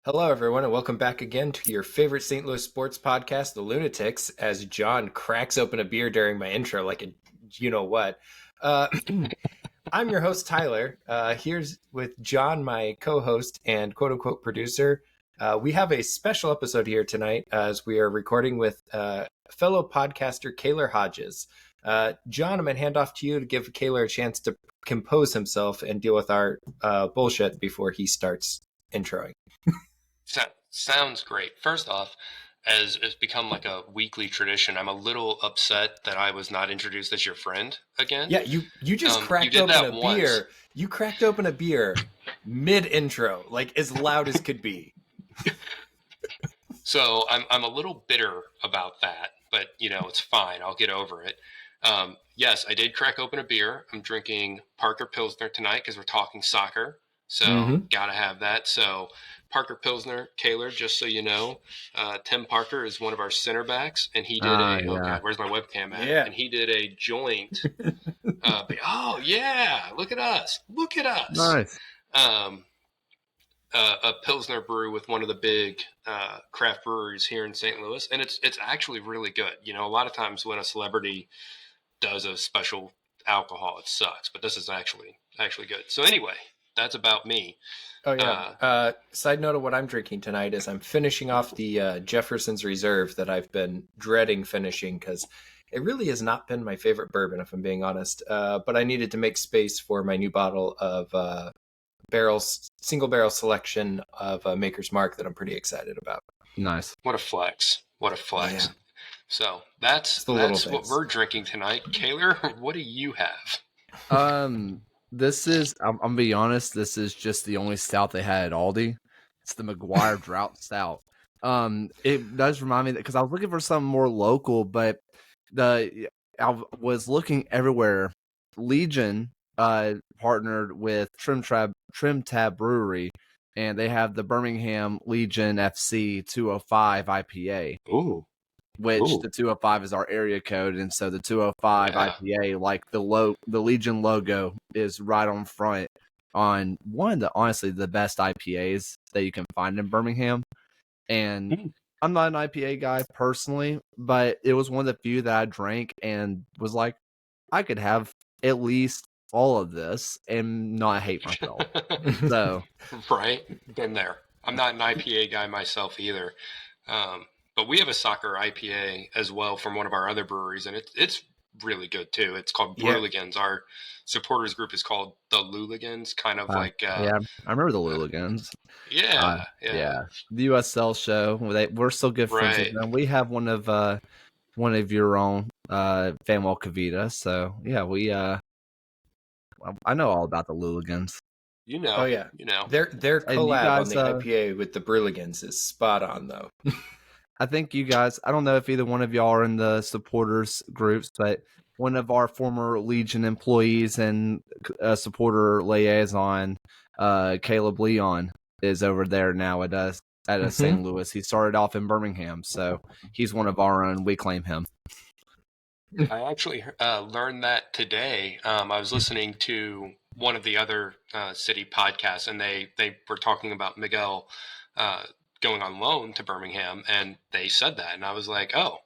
Hello, everyone, and welcome back again to your favorite St. Louis sports podcast, The Lounatics, as John cracks open a beer during my intro like a you-know-what. Uh, I'm your host, Tyler. Here's with John, my co-host and quote-unquote producer. We have a special episode here tonight as we are recording with fellow podcaster Kaylor Hodges. John, I'm going to hand off to you to give Kaylor a chance to compose himself and deal with our bullshit before he starts introing. Sounds great. First off, as it's become like a weekly tradition, I'm a little upset that I was not introduced as your friend again. Yeah, you just cracked open a beer. You cracked open a beer mid-intro, like as loud as could be. So I'm a little bitter about that, but it's fine. I'll get over it. Yes, I did crack open a beer. I'm drinking Parker Pilsner tonight because we're talking soccer. So gotta have that. So Parker Pilsner, Kaylor, just so you know, Tim Parker is one of our center backs, and he did oh God, where's my webcam at? Yeah. And he did a joint. Oh yeah, look at us. Nice. A Pilsner brew with one of the big craft breweries here in St. Louis, and it's actually really good. A lot of times when a celebrity does a special alcohol, it sucks, but this is actually good. So anyway, that's about me. Oh yeah. Side note of what I'm drinking tonight is I'm finishing off the Jefferson's Reserve that I've been dreading finishing because it really has not been my favorite bourbon, if I'm being honest. But I needed to make space for my new bottle of single barrel selection of Maker's Mark that I'm pretty excited about. Nice. What a flex. Yeah. So that's what we're drinking tonight. Kaylor, what do you have? This is, I'm gonna be honest, this is just the only stout they had at Aldi. It's the McGuire Drought Stout. It does remind me that because I was looking for something more local, but I was looking everywhere. Legion partnered with Trim Tab Brewery, and they have the Birmingham Legion FC 205 IPA. Ooh. Which the 205 is our area code, and so the 205 IPA, like the Legion logo, is right on front on one of the honestly the best IPAs that you can find in Birmingham. And I'm not an IPA guy personally, but it was one of the few that I drank and was like, I could have at least all of this and not hate myself. So right, been there. I'm not an IPA guy myself either. But we have a soccer IPA as well from one of our other breweries, and it's really good too. It's called Bruligans. Our supporters group is called the Luligans, kind of like yeah, I remember the Luligans. Yeah. The USL show. We're still good friends with them. We have one of your own, Fanuel Kavita. So yeah, we I know all about the Luligans. Oh yeah, their collab on the IPA with the Bruligans is spot on though. I think you guys, I don't know if either one of y'all are in the supporters groups, but one of our former Legion employees and supporter liaison, Caleb Leon, is over there now at St. Louis. He started off in Birmingham, so he's one of our own. We claim him. I actually learned that today. I was listening to one of the other city podcasts, and they were talking about Miguel going on loan to Birmingham, and they said that, and I was like, oh,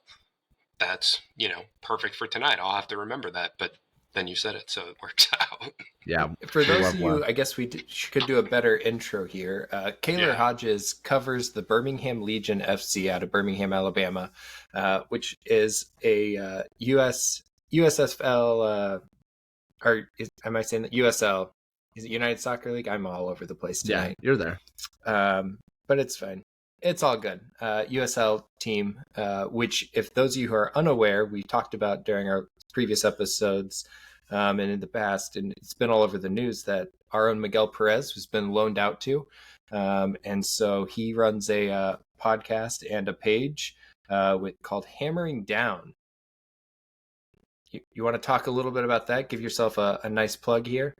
that's perfect for tonight. I'll have to remember that. But then you said it, so it works out. Yeah. For those of you, I guess we could do a better intro here. Kaylor Hodges covers the Birmingham Legion FC out of Birmingham, Alabama, which is a USFL, am I saying that USL? Is it United Soccer League? I'm all over the place tonight. Yeah, you're there. But it's fine. It's all good. USL team, which if those of you who are unaware, we talked about during our previous episodes and in the past, and it's been all over the news that our own Miguel Perez has been loaned out to. And so he runs a podcast and a page called Hammering Down. You want to talk a little bit about that? Give yourself a nice plug here.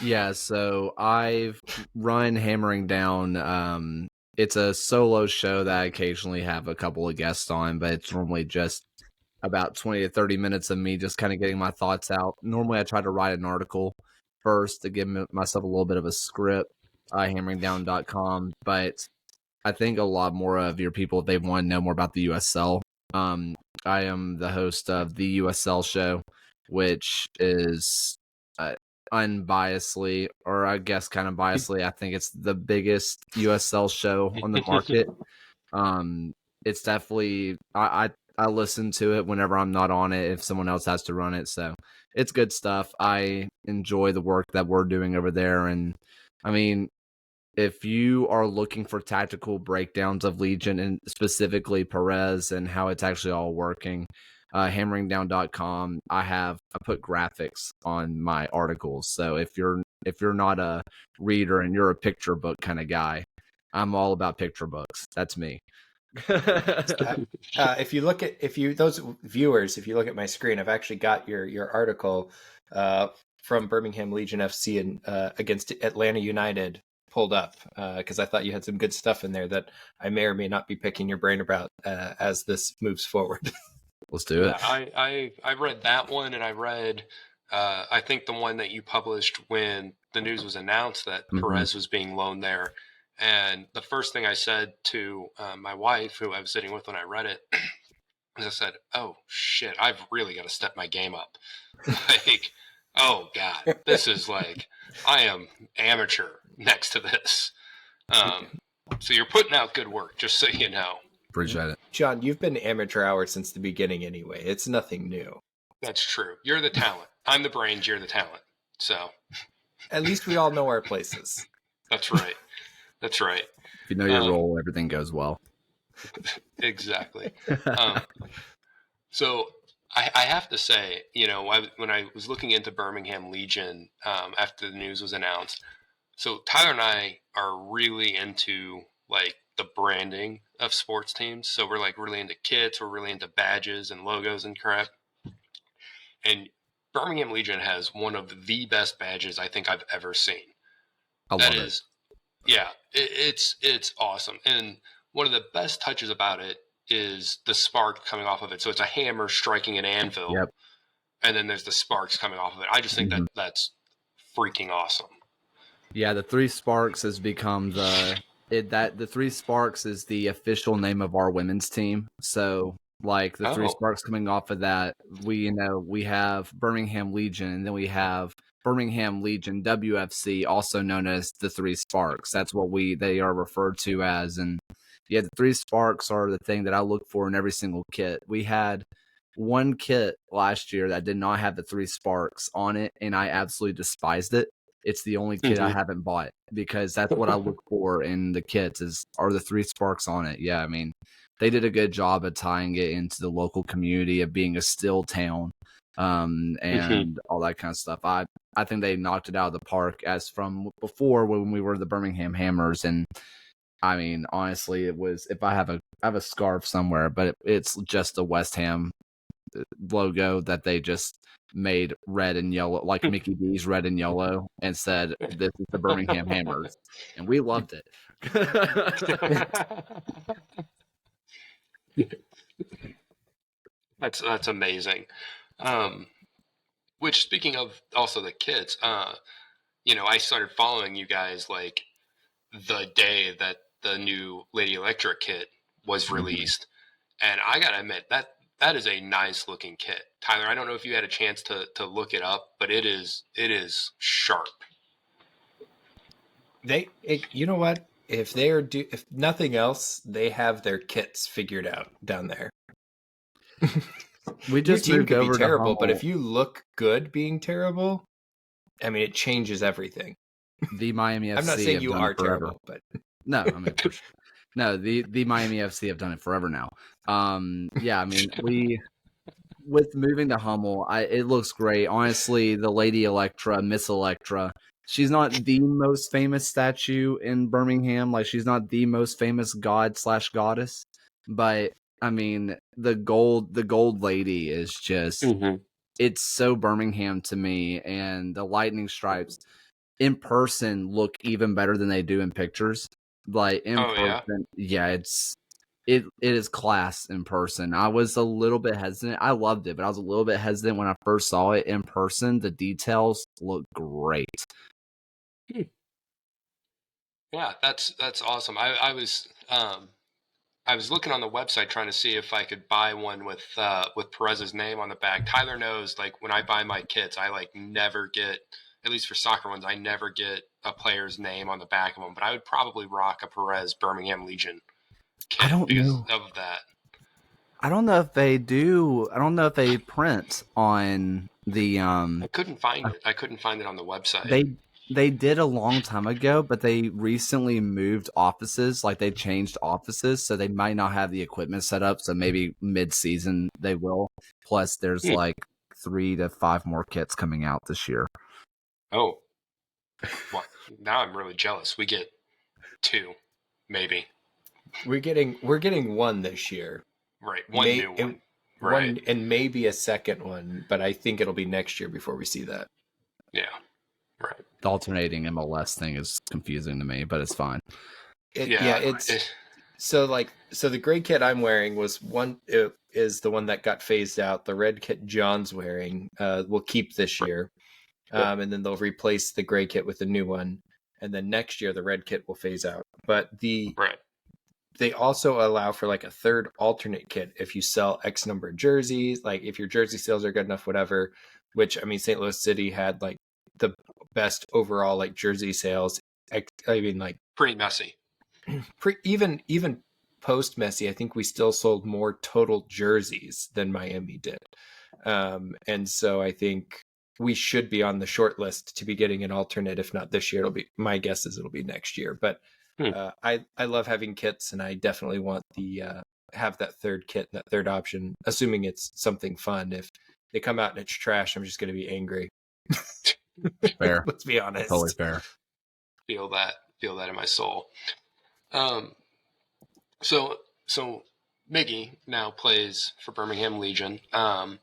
Yeah, so I've run Hammering Down. It's a solo show that I occasionally have a couple of guests on, but it's normally just about 20 to 30 minutes of me just kind of getting my thoughts out. Normally I try to write an article first to give myself a little bit of a script, hammeringdown.com. But I think a lot more of your people, if they want to know more about the USL, I am the host of the USL show, which is unbiasedly, or I guess kind of biasedly, I think it's the biggest USL show on the market. It's definitely I listen to it whenever I'm not on it if someone else has to run it. So it's good stuff. I enjoy the work that we're doing over there. And I mean, if you are looking for tactical breakdowns of Legion and specifically Perez and how it's actually all working, hammeringdown.com, I put graphics on my articles. So if you're not a reader and you're a picture book kind of guy, I'm all about picture books. That's me. If you look at those viewers, if you look at my screen, I've actually got your article from Birmingham Legion FC and against Atlanta United pulled up because I thought you had some good stuff in there that I may or may not be picking your brain about as this moves forward. Let's do it. I read that one, and I read I think the one that you published when the news was announced that Perez was being loaned there. And the first thing I said to my wife, who I was sitting with when I read it, is I said, "Oh shit, I've really got to step my game up." Like, oh god, this is like I am amateur next to this. So you're putting out good work, just so you know. Appreciate it, John. You've been amateur hour since the beginning, anyway. It's nothing new. That's true. You're the talent. I'm the brains. You're the talent. So at least we all know our places. That's right. That's right. If you know your role, everything goes well. Exactly. So I have to say, you know, when I was looking into Birmingham Legion after the news was announced, so Tyler and I are really into like the branding of sports teams. So we're like really into kits, we're really into badges and logos and crap. And Birmingham Legion has one of the best badges I think I've ever seen. I love it. Yeah, it's awesome. And one of the best touches about it is the spark coming off of it. So it's a hammer striking an anvil, yep. And then there's the sparks coming off of it. I just think that's freaking awesome. Yeah, the Three Sparks has become the Three Sparks is the official name of our women's team. So like the Three Sparks coming off of that, we have Birmingham Legion, and then we have Birmingham Legion WFC, also known as the Three Sparks. That's what they are referred to as. And yeah, the Three Sparks are the thing that I look for in every single kit. We had one kit last year that did not have the Three Sparks on it, and I absolutely despised it. It's the only kit I haven't bought because that's what I look for in the kits are the Three Sparks on it. Yeah, I mean, they did a good job of tying it into the local community of being a still town. And all that kind of stuff. I think they knocked it out of the park as from before when we were the Birmingham Hammers. And I mean, honestly, it was, if I have a scarf somewhere, but it's just a West Ham logo that they just made red and yellow, like Mickey D's red and yellow, and said, "This is the Birmingham Hammers." And we loved it. That's amazing. Which, speaking of also the kids, you know, I started following you guys like the day that the new Lady Electric kit was released, and I gotta admit that is a nice looking kit. Tyler, I don't know if you had a chance to look it up, but it is sharp. You know what? If nothing else, they have their kits figured out down there. We just Your team moved could over be terrible, to but if you look good being terrible, I mean, it changes everything. The Miami FC. I'm not saying you are terrible, but no, I mean, no, the Miami FC have done it forever now. Yeah, I mean, with moving to Hummel, it looks great. Honestly, the Lady Electra, Miss Electra, she's not the most famous statue in Birmingham. Like, she's not the most famous god/goddess, but I mean, the gold lady is just, it's so Birmingham to me. And the lightning stripes in person look even better than they do in pictures. Like in person, yeah, it is class in person. I was a little bit hesitant. I loved it, but I was a little bit hesitant when I first saw it in person. The details look great. Yeah, that's awesome. I was looking on the website trying to see if I could buy one with Perez's name on the back. Tyler knows, like, when I buy my kits, I like never get, at least for soccer ones, I never get a player's name on the back of them. But I would probably rock a Perez Birmingham Legion I kit don't because know. of that. I don't know if they do. I don't know if they print on the I couldn't find it. I couldn't find it on the website. they they did a long time ago, but they recently moved offices. Like they changed offices, so they might not have the equipment set up. So maybe mid-season they will. Plus, there's Hmm. like 3 to 5 more kits coming out this year. Oh, well, now I'm really jealous. We get 2, maybe. We're getting one this year. Right, one new one. Right. One and maybe a second one, but I think it'll be next year before we see that. Yeah. Right. The alternating MLS thing is confusing to me, but it's fine. So the gray kit I'm wearing is the one that got phased out. The red kit John's wearing will keep this year, and then they'll replace the gray kit with a new one, and then next year the red kit will phase out. But they also allow for like a third alternate kit if you sell X number of jerseys, like if your jersey sales are good enough, whatever. Which, I mean, St. Louis City had like the best overall like jersey sales. I mean, like pretty messy. Even post Messi, I think we still sold more total jerseys than Miami did, and so I think we should be on the short list to be getting an alternate. If not this year, it'll be, my guess is it'll be next year. But I love having kits, and I definitely want the have that third kit, that third option, assuming it's something fun. If they come out and it's trash, I'm just going to be angry. Fair. Let's be honest. Totally fair. Feel that in my soul. So Miggy now plays for Birmingham Legion. I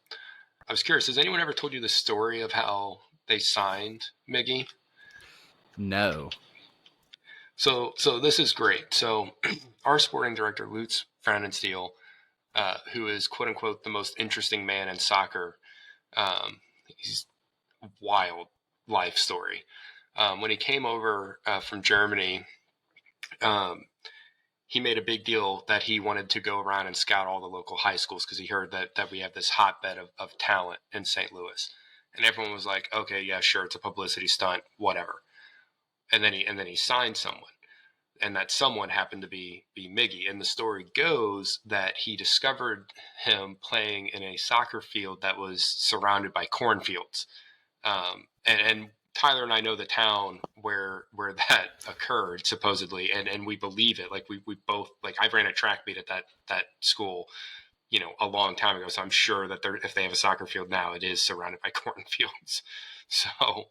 was curious, has anyone ever told you the story of how they signed Miggy? No. So this is great. So our sporting director, Lutz Frauensteele, who is quote unquote the most interesting man in soccer, he's a wild life story. When he came over from Germany, he made a big deal that he wanted to go around and scout all the local high schools because he heard that we have this hotbed of talent in St. Louis. And everyone was like, okay, yeah, sure, it's a publicity stunt, whatever. And then he signed someone. And that someone happened to be Miggy. And the story goes that he discovered him playing in a soccer field that was surrounded by cornfields. And Tyler and I know the town where that occurred, supposedly, and we believe it. Like we both, like, I ran a track meet at that school, a long time ago. So I'm sure that if they have a soccer field now, it is surrounded by cornfields. So,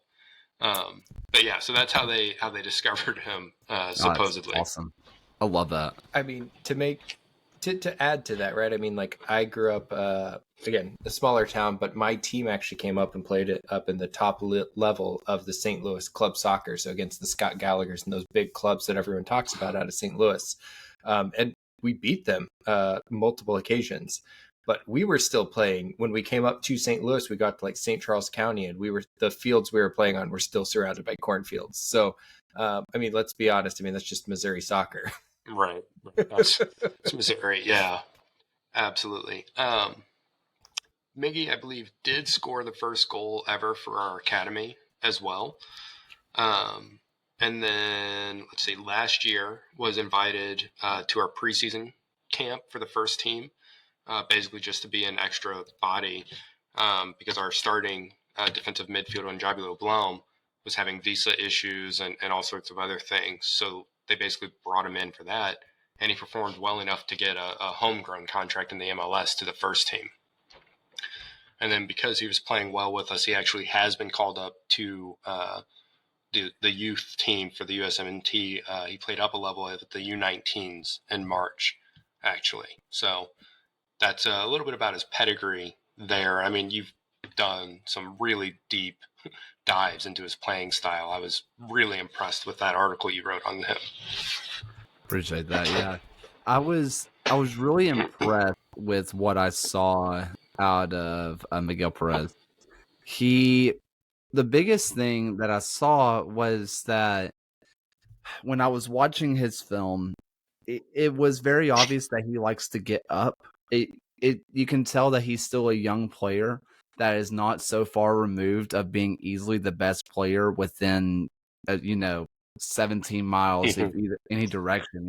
but yeah, so that's how they discovered him, supposedly. That's awesome. I love that. I mean, to add to that, right? I mean, like, I grew up again, a smaller town, but my team actually came up and played it up in the top level of the St. Louis club soccer, so against the Scott Gallaghers and those big clubs that everyone talks about out of St. Louis, and we beat them multiple occasions. But we were still playing when we came up to St. Louis. We got to like St. Charles County, and the fields we were playing on were still surrounded by cornfields. So, I mean, let's be honest. I mean, that's just Missouri soccer. Right. That's Missouri. Yeah, absolutely. Miggy, I believe, did score the first goal ever for our academy as well. And then, let's see, last year was invited to our preseason camp for the first team, basically just to be an extra body, because our starting defensive midfielder, Jabulo Blom, was having visa issues and all sorts of other things. So they basically brought him in for that, and he performed well enough to get a homegrown contract in the MLS to the first team. And then because he was playing well with us, he actually has been called up to the youth team for the USMNT. He played up a level at the U19s in March, actually. So that's a little bit about his pedigree there. I mean, you've done some really deep dives into his playing style. I was really impressed with that article you wrote on him. Appreciate that. Yeah, I was really impressed with what I saw out of Miguel Perez. The biggest thing that I saw was that when I was watching his film, it was very obvious that he likes to get up. You can tell that he's still a young player that is not so far removed of being easily the best player within, 17 miles if either any direction.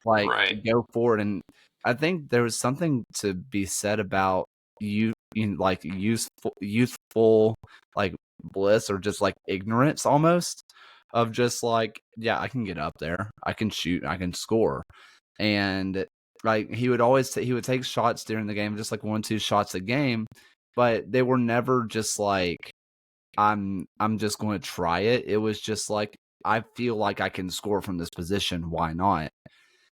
Like Right. go forward. And I think there was something to be said about like youthful like bliss or just like ignorance almost of just like, yeah, I can get up there, I can shoot, I can score. And like he would take shots during the game, just like 1-2 shots a game, but they were never just like I'm just going to try it. It was just like I feel like I can score from this position, why not?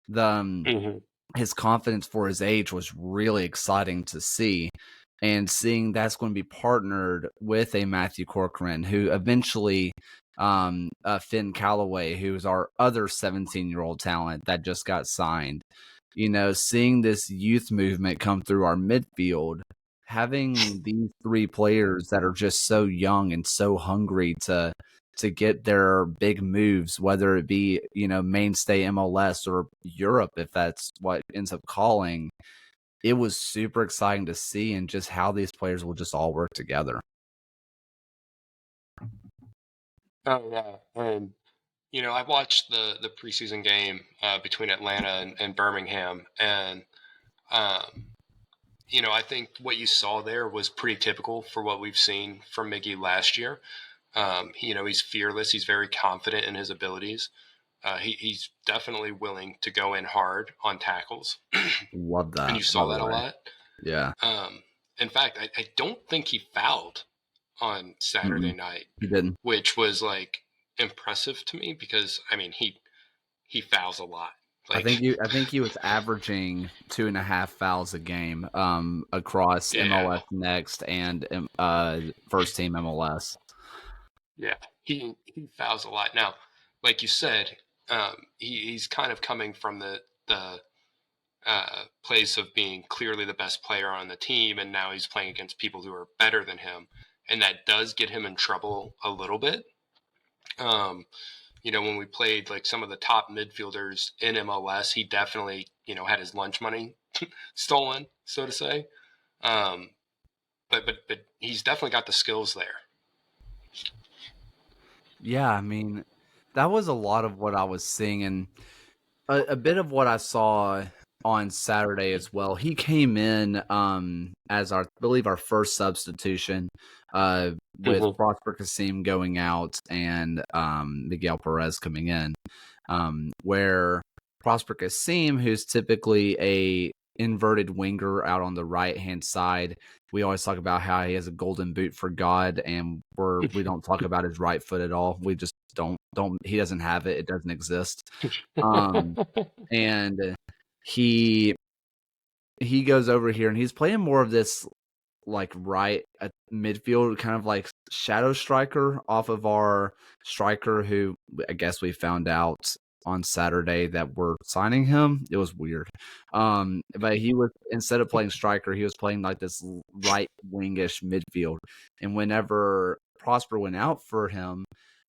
The His confidence for his age was really exciting to see. And seeing that's going to be partnered with a Matthew Corcoran, who eventually Finn Callaway, who's our other 17-year-old talent that just got signed. Seeing this youth movement come through our midfield, having these three players that are just so young and so hungry to get their big moves, whether it be, mainstay MLS or Europe, if that's what ends up calling. It was super exciting to see, and just how these players will just all work together. Oh yeah, and I watched the preseason game between Atlanta and Birmingham, and I think what you saw there was pretty typical for what we've seen from Miggy last year. He's fearless. He's very confident in his abilities. He's definitely willing to go in hard on tackles. Love that. And you saw that a lot. Yeah. In fact, I don't think he fouled on Saturday night. He didn't. Which was like impressive to me because he fouls a lot. Like, I think he was averaging 2.5 fouls a game across MLS Next and first team MLS. Yeah, he fouls a lot. Now, like you said, he's kind of coming from the place of being clearly the best player on the team, and now he's playing against people who are better than him, and that does get him in trouble a little bit. When we played like some of the top midfielders in MLS, he definitely, had his lunch money stolen, so to say. But he's definitely got the skills there. Yeah, I mean, that was a lot of what I was seeing, and a bit of what I saw on Saturday as well. He came in as I believe our first substitution with Prosper Kasim going out and Miguel Perez coming in, where Prosper Kasim, who's typically a inverted winger out on the right hand side, we always talk about how he has a golden boot for God, and we don't talk about his right foot at all. We just don't he doesn't have it. It doesn't exist. And he goes over here and he's playing more of this like right at midfield, kind of like shadow striker off of our striker, who I guess we found out on Saturday that we're signing him. It was weird. But he was, instead of playing striker, he was playing like this right wingish midfield. And whenever Prosper went out for him,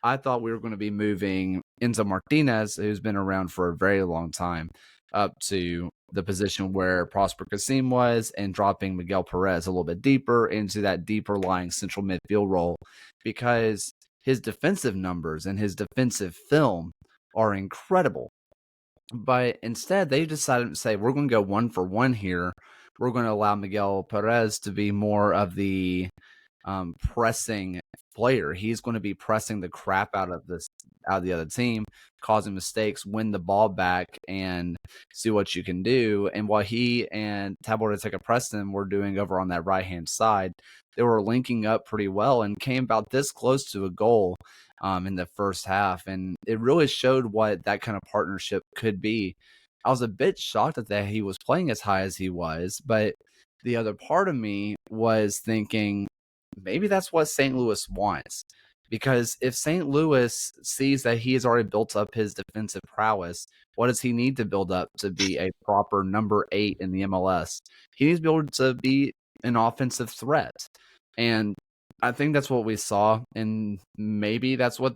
I thought we were going to be moving Enzo Martinez, who's been around for a very long time, up to the position where Prosper Kasim was, and dropping Miguel Perez a little bit deeper into that deeper lying central midfield role, because his defensive numbers and his defensive film are incredible. But instead, they decided to say, we're going to go 1-for-1 here. We're going to allow Miguel Perez to be more of the pressing player. He's going to be pressing the crap out of the other team, causing mistakes, win the ball back, and see what you can do. And what he and Taborteka Preston were doing over on that right hand side, they were linking up pretty well and came about this close to a goal in the first half. And it really showed what that kind of partnership could be. I was a bit shocked that he was playing as high as he was, but the other part of me was thinking, maybe that's what St. Louis wants. Because if St. Louis sees that he has already built up his defensive prowess, what does he need to build up to be a proper number 8 in the MLS? He needs to be able to be an offensive threat. And I think that's what we saw. And maybe that's what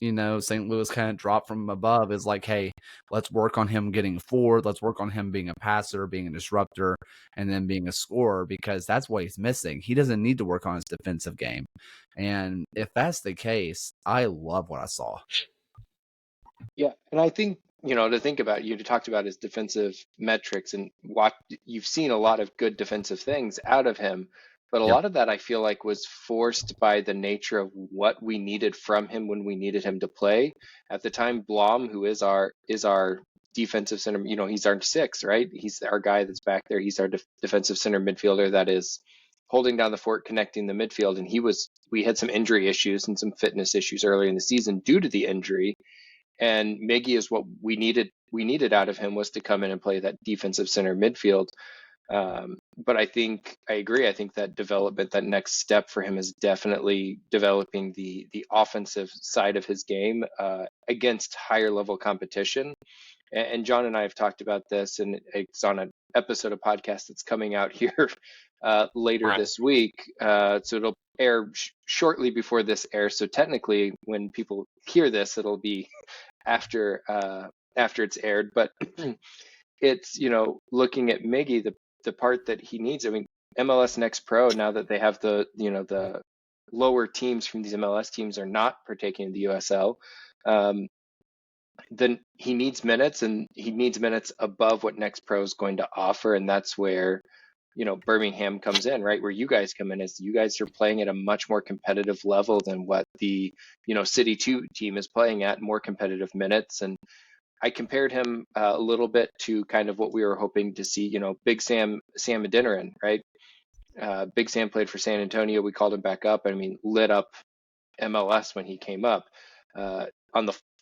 St. Louis kind of dropped from above is like, hey, let's work on him getting forward. Let's work on him being a passer, being a disruptor, and then being a scorer, because that's what he's missing. He doesn't need to work on his defensive game. And if that's the case, I love what I saw. Yeah, and I think, to think about, you talked about his defensive metrics and you've seen a lot of good defensive things out of him, but a Yep. lot of that I feel like was forced by the nature of what we needed from him when we needed him to play. At the time, Blom, who is our defensive center, he's our six, right? He's our guy that's back there. He's our defensive center midfielder that is holding down the fort, connecting the midfield, and we had some injury issues and some fitness issues earlier in the season due to the injury. And Miggy is what we needed out of him, was to come in and play that defensive center midfield. But I agree. I think that development, that next step for him is definitely developing the offensive side of his game against higher level competition. And John and I have talked about this, and it's on an episode of podcast that's coming out here later this week. So it'll air shortly before this airs. So technically, when people hear this, it'll be after it's aired. But it's, looking at Miggy, the part that he needs. I mean, MLS Next Pro, now that they have the lower teams from these MLS teams are not partaking in the USL. Then he needs minutes, and he needs minutes above what Next Pro is going to offer, and that's where Birmingham comes in, right? Where you guys come in, is you guys are playing at a much more competitive level than what the City 2 team is playing at, more competitive minutes. And I compared him a little bit to kind of what we were hoping to see, Big Sam Adeniran, right? Big Sam played for San Antonio. We called him back up. I mean, lit up MLS when he came up.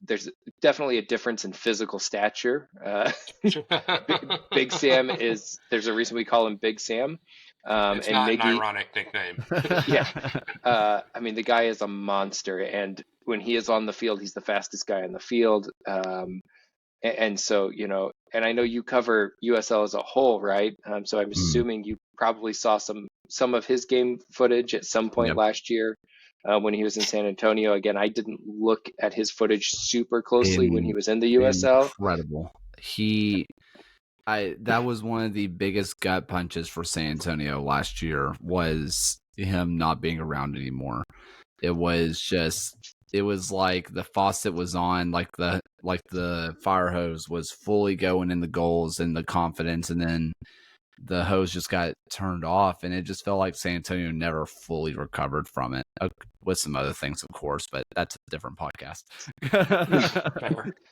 There's definitely a difference in physical stature. Big Sam there's a reason we call him Big Sam. It's and not Miggy, an ironic nickname. Yeah. I mean, the guy is a monster, and when he is on the field, he's the fastest guy on the field. And so, and I know you cover USL as a whole, right? So I'm assuming you probably saw some of his game footage at some point last year. When he was in San Antonio. Again, I didn't look at his footage super closely when he was in the USL. Incredible. That was one of the biggest gut punches for San Antonio last year, was him not being around anymore. It was like the faucet was on, like the fire hose was fully going in the goals and the confidence, and then the hose just got turned off, and it just felt like San Antonio never fully recovered from it, with some other things, of course, but that's a different podcast.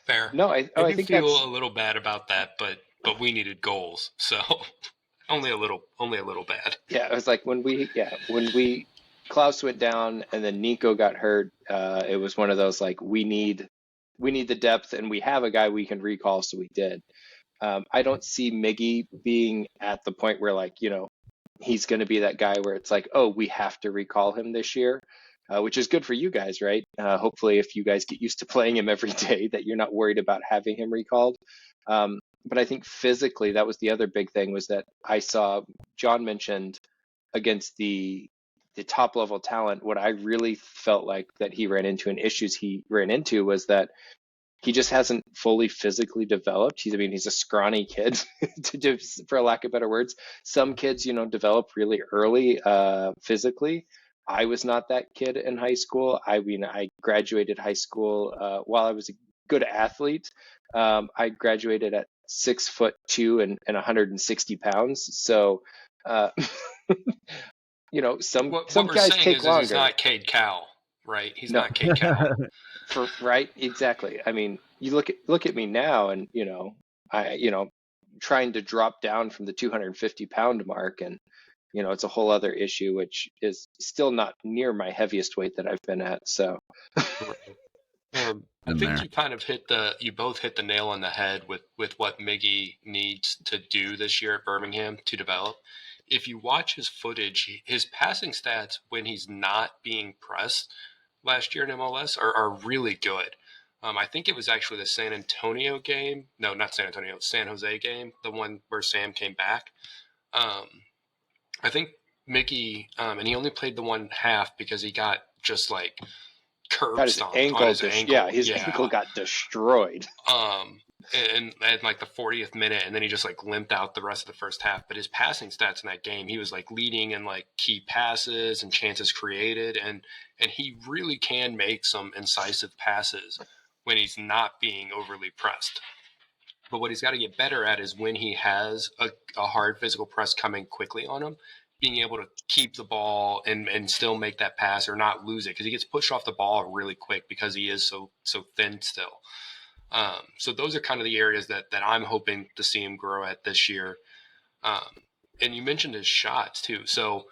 Fair. No, I think feel that's a little bad about that, but we needed goals, so only a little bad. Yeah, it was like when Klaus went down and then Nico got hurt. It was one of those, like, we need the depth, and we have a guy we can recall, so we did. I don't see Miggy being at the point where, like, he's going to be that guy where it's like, oh, we have to recall him this year, which is good for you guys, right? Hopefully, if you guys get used to playing him every day, that you're not worried about having him recalled. But I think physically, that was the other big thing, was that I saw John mentioned against the top level talent. What I really felt like that he ran into, and issues he ran into, was that he just hasn't fully physically developed. He's a scrawny kid, for lack of better words. Some kids, develop really early physically. I was not that kid in high school. I graduated high school while I was a good athlete. I graduated at 6'2" and 160 pounds. So, some guys take longer. He's not Cade Cowell, right? He's not Cade Cowell. Right, exactly. I mean, you look at me now, and trying to drop down from the 250-pound mark, and it's a whole other issue, which is still not near my heaviest weight that I've been at. So, I think you both hit the nail on the head with what Miggy needs to do this year at Birmingham to develop. If you watch his footage, his passing stats when he's not being pressed last year in MLS are really good. I think it was actually the San Antonio game. No, not San Antonio, San Jose game, the one where Sam came back. I think Miggy, and he only played the one half because he got just like curb stomped on his ankle. Yeah, his ankle got destroyed. And at like the 40th minute, and then he just like limped out the rest of the first half. But his passing stats in that game, he was like leading in like key passes and chances created, and he really can make some incisive passes when he's not being overly pressed. But what he's got to get better at is when he has a hard physical press coming quickly on him, being able to keep the ball and still make that pass or not lose it, because he gets pushed off the ball really quick because he is so thin still. So those are kind of the areas that I'm hoping to see him grow at this year. And you mentioned his shots too. So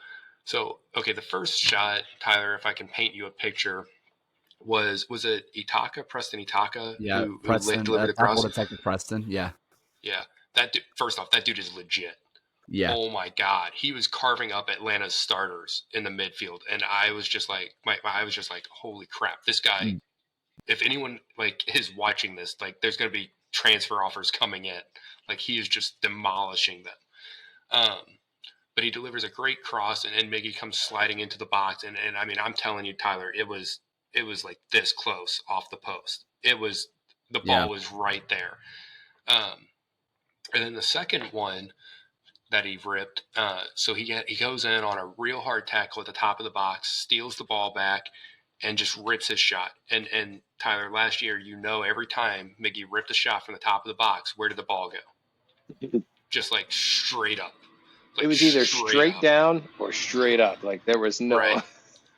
okay, the first shot, Tyler, if I can paint you a picture, was it Preston Itaka, Yeah, who Preston, delivered the cross? Detective Preston, yeah. Yeah, that dude, first off, that dude is legit. Yeah. Oh my God, he was carving up Atlanta's starters in the midfield, and I was just like, I was just like, holy crap, this guy. If anyone like is watching this, like there's going to be transfer offers coming in. Like he is just demolishing them. But he delivers a great cross, and Miggy comes sliding into the box, and I mean, I'm telling you, Tyler, it was like this close off the post. The ball was right there. And then the second one that he ripped, so he goes in on a real hard tackle at the top of the box, steals the ball back, and just rips his shot. And Tyler, last year, every time Miggy ripped a shot from the top of the box, where did the ball go? Just like straight up. Like it was either straight down or straight up. Like there was no. Right.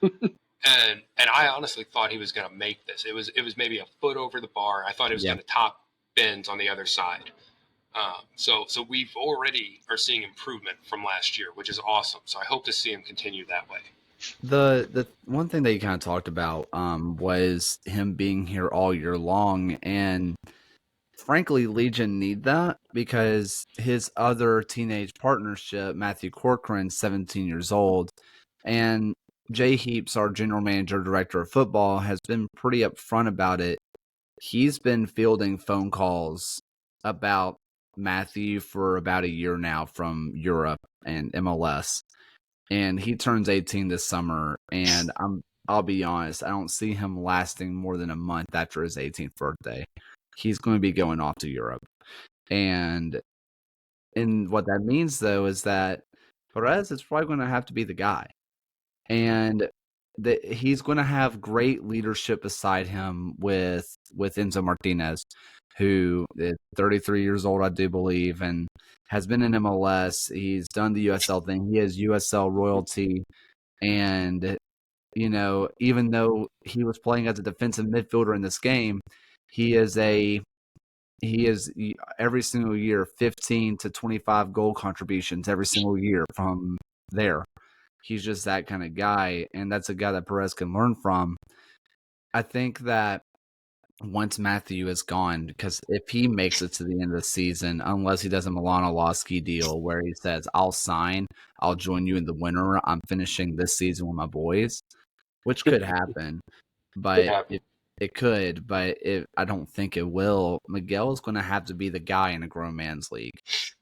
And I honestly thought he was going to make this. It was maybe a foot over the bar. I thought he was going to top bins on the other side. So we've already are seeing improvement from last year, which is awesome. So I hope to see him continue that way. The one thing that you kind of talked about was him being here all year long, and frankly, Legion need that because his other teenage partnership, Matthew Corcoran, 17 years old, and Jay Heaps, our general manager, director of football, has been pretty upfront about it. He's been fielding phone calls about Matthew for about a year now from Europe and MLS. And he turns 18 this summer, and I'll be honest, I don't see him lasting more than a month after his 18th birthday. He's going to be going off to Europe. And what that means, though, is that Perez is probably going to have to be the guy. And he's going to have great leadership beside him with Enzo Martinez, who is 33 years old, I do believe, and has been in MLS. He's done the USL thing. He has USL royalty. And, even though he was playing as a defensive midfielder in this game, he is every single year 15 to 25 goal contributions every single year from there. He's just that kind of guy, and that's a guy that Perez can learn from. I think that once Matthew is gone, because if he makes it to the end of the season, unless he does a Milano Losky deal where he says, I'll join you in the winter, I'm finishing this season with my boys, which could happen. But it could, but I don't think it will. Miguel is going to have to be the guy in a grown man's league.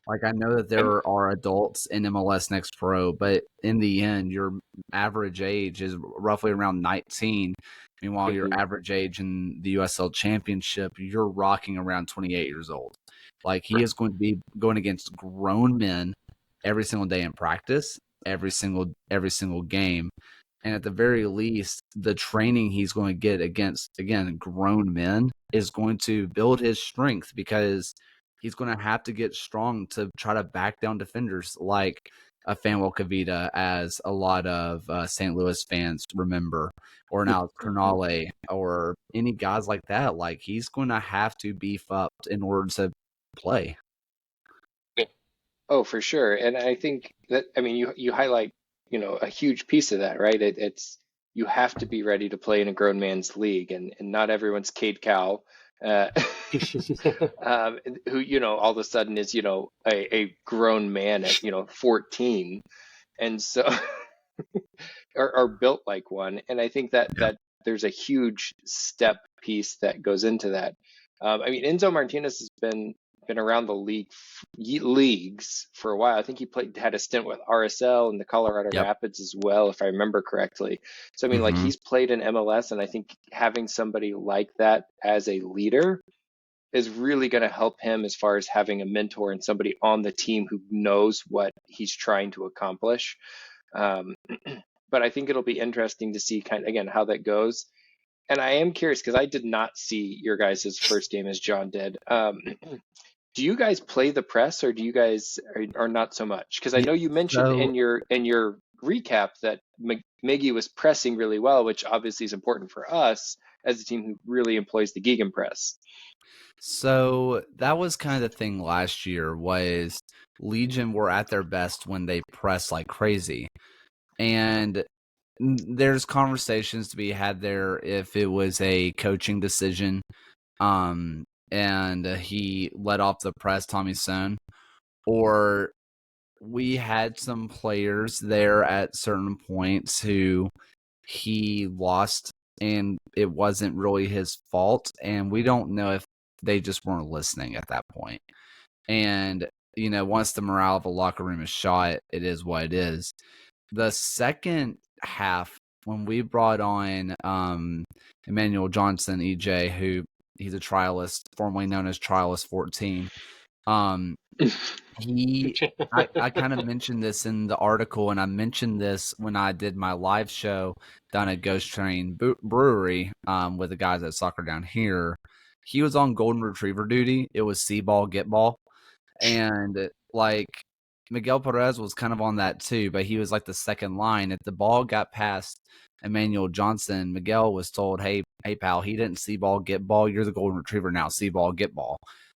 Like, I know that there are adults in MLS Next Pro, but in the end, your average age is roughly around 19. Meanwhile, your average age in the USL Championship, you're rocking around 28 years old. Like, he is going to be going against grown men every single day in practice, every single game. And at the very least, the training he's going to get against, again, grown men is going to build his strength, because he's going to have to get strong to try to back down defenders like a Fanuel Kavita, as a lot of St. Louis fans remember, or an Alex Cernale, or any guys like that. Like, he's going to have to beef up in order to play. Oh, for sure. And I think that, I mean, you highlight, a huge piece of that, right? It's you have to be ready to play in a grown man's league, and not everyone's Cade Cowell, who, all of a sudden is, a grown man at, 14. And so are built like one. And I think that there's a huge step piece that goes into that. I mean, Enzo Martinez has been been around the leagues for a while. I think he had a stint with RSL and the Colorado Yep. Rapids as well, if I remember correctly. So I mean, like, he's played in MLS, and I think having somebody like that as a leader is really going to help him as far as having a mentor and somebody on the team who knows what he's trying to accomplish. But I think it'll be interesting to see kind of, again, how that goes. And I am curious because I did not see your guys' first game as John did. Do you guys play the press, or do you guys are not so much? Because I know you mentioned in your recap that Miggy was pressing really well, which obviously is important for us as a team who really employs the gegenpress. So that was kind of the thing last year, was Legion were at their best when they press like crazy. And there's conversations to be had there if it was a coaching decision, and he let off the press, Tommy Sohn, or we had some players there at certain points who he lost and it wasn't really his fault, and we don't know if they just weren't listening at that point. And once the morale of a locker room is shot, it is what it is. The second half, when we brought on Emmanuel Johnson, EJ, who he's a trialist, formerly known as Trialist 14, I kind of mentioned this in the article, and I mentioned this when I did my live show down at Ghost Train Brewery with the guys at Soccer Down Here. He was on Golden Retriever duty. It was see ball, get ball. And like Miguel Perez was kind of on that too, but he was like the second line. If the ball got past Emmanuel Johnson, Miguel was told, hey pal, he didn't see ball, get ball. You're the Golden Retriever now, see ball, get ball.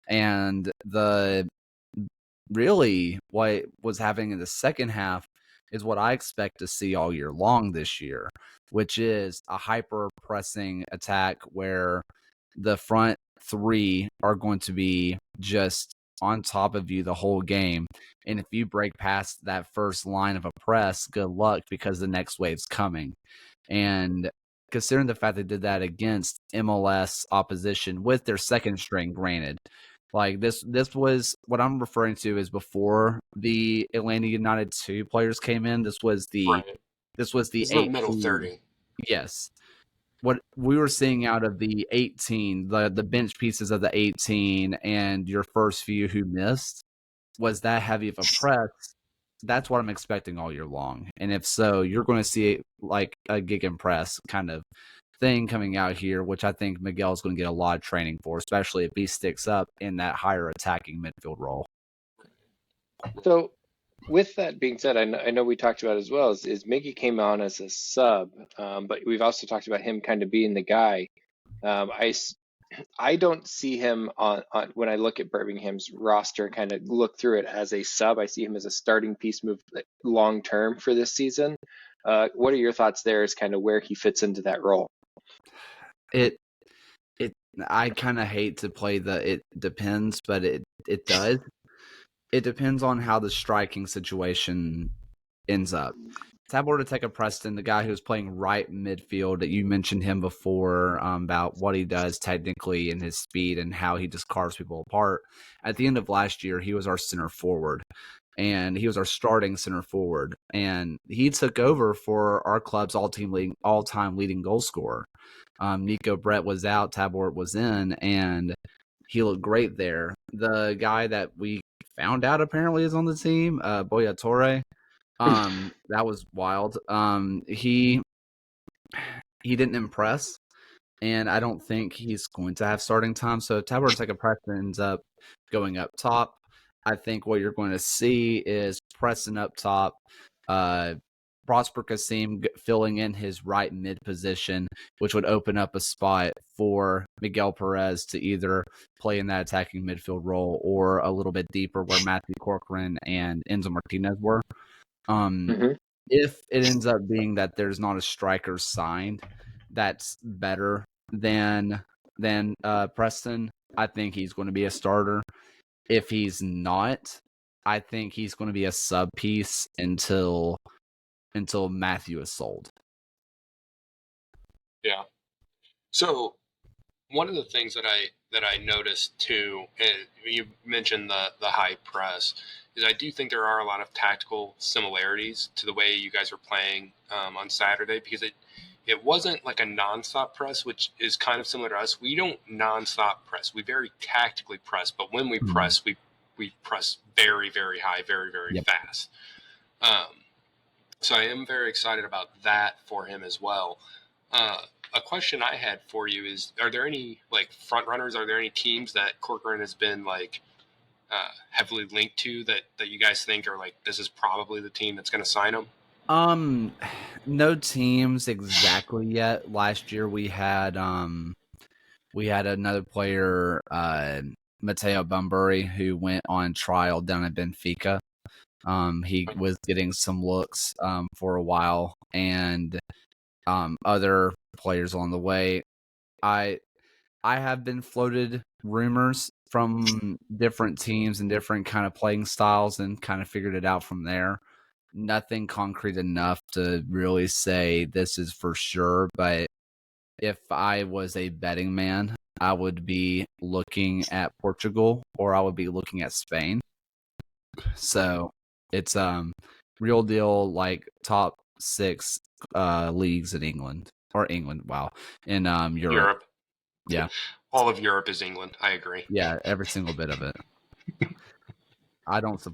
And really what was happening in the second half is what I expect to see all year long this year, which is a hyper pressing attack where the front three are going to be just on top of you the whole game. And if you break past that first line of a press, good luck, because the next wave's coming. And considering the fact they did that against MLS opposition with their second string, granted, like this was what I'm referring to is before the Atlanta United 2 players came in. This was the It's 18, middle 30. Yes. What we were seeing out of the 18, the bench pieces of the 18 and your first few who missed was that heavy of a press. That's what I'm expecting all year long. And if so, you're going to see like a gegenpress kind of thing coming out here, which I think Miguel's going to get a lot of training for, especially if he sticks up in that higher attacking midfield role. So with that being said, I know we talked about as well is Miggy came on as a sub, but we've also talked about him kind of being the guy. I don't see him on when I look at Birmingham's roster, kind of look through it as a sub. I see him as a starting piece move long term for this season. What are your thoughts there as kind of where he fits into that role? I kind of hate to play it depends, but it does. It depends on how the striking situation ends up. Tabor Teka Preston, the guy who's playing right midfield, that you mentioned him before about what he does technically and his speed and how he just carves people apart. At the end of last year, he was our center forward, and he was our starting center forward. And he took over for our club's all-time leading goal scorer. Nico Brett was out, Tabor was in, and he looked great there. The guy that we found out apparently is on the team, Boya Torre. That was wild. He didn't impress, and I don't think he's going to have starting time. So if Tabor Teka Preston ends up going up top, I think what you're going to see is Preston up top, Prosper Kasim filling in his right mid position, which would open up a spot for Miguel Perez to either play in that attacking midfield role or a little bit deeper where Matthew Corcoran and Enzo Martinez were. If it ends up being that there's not a striker signed that's better than Preston, I think he's going to be a starter. If he's not, I think he's going to be a sub piece until Matthew is sold. Yeah. So one of the things that I noticed too, you mentioned the high press, is I do think there are a lot of tactical similarities to the way you guys were playing on Saturday, because it wasn't like a nonstop press, which is kind of similar to us. We don't nonstop press. We very tactically press, but when we press, we press very, very high, very, very fast. So I am very excited about that for him as well. A question I had for you is: are there any like front runners? Are there any teams that Corcoran has been like heavily linked to that you guys think are like, this is probably the team that's going to sign him? No teams exactly yet. Last year we had another player, Matteo Bunbury, who went on trial down at Benfica. He was getting some looks for a while, and other players on the way. I have been floated rumors from different teams and different kind of playing styles, and kind of figured it out from there. Nothing concrete enough to really say this is for sure, but if I was a betting man, I would be looking at Portugal, or I would be looking at Spain. So it's real deal, like top 6 leagues in England, in Europe. Yeah. All of Europe is England. I agree. Yeah, every single bit of it. I don't.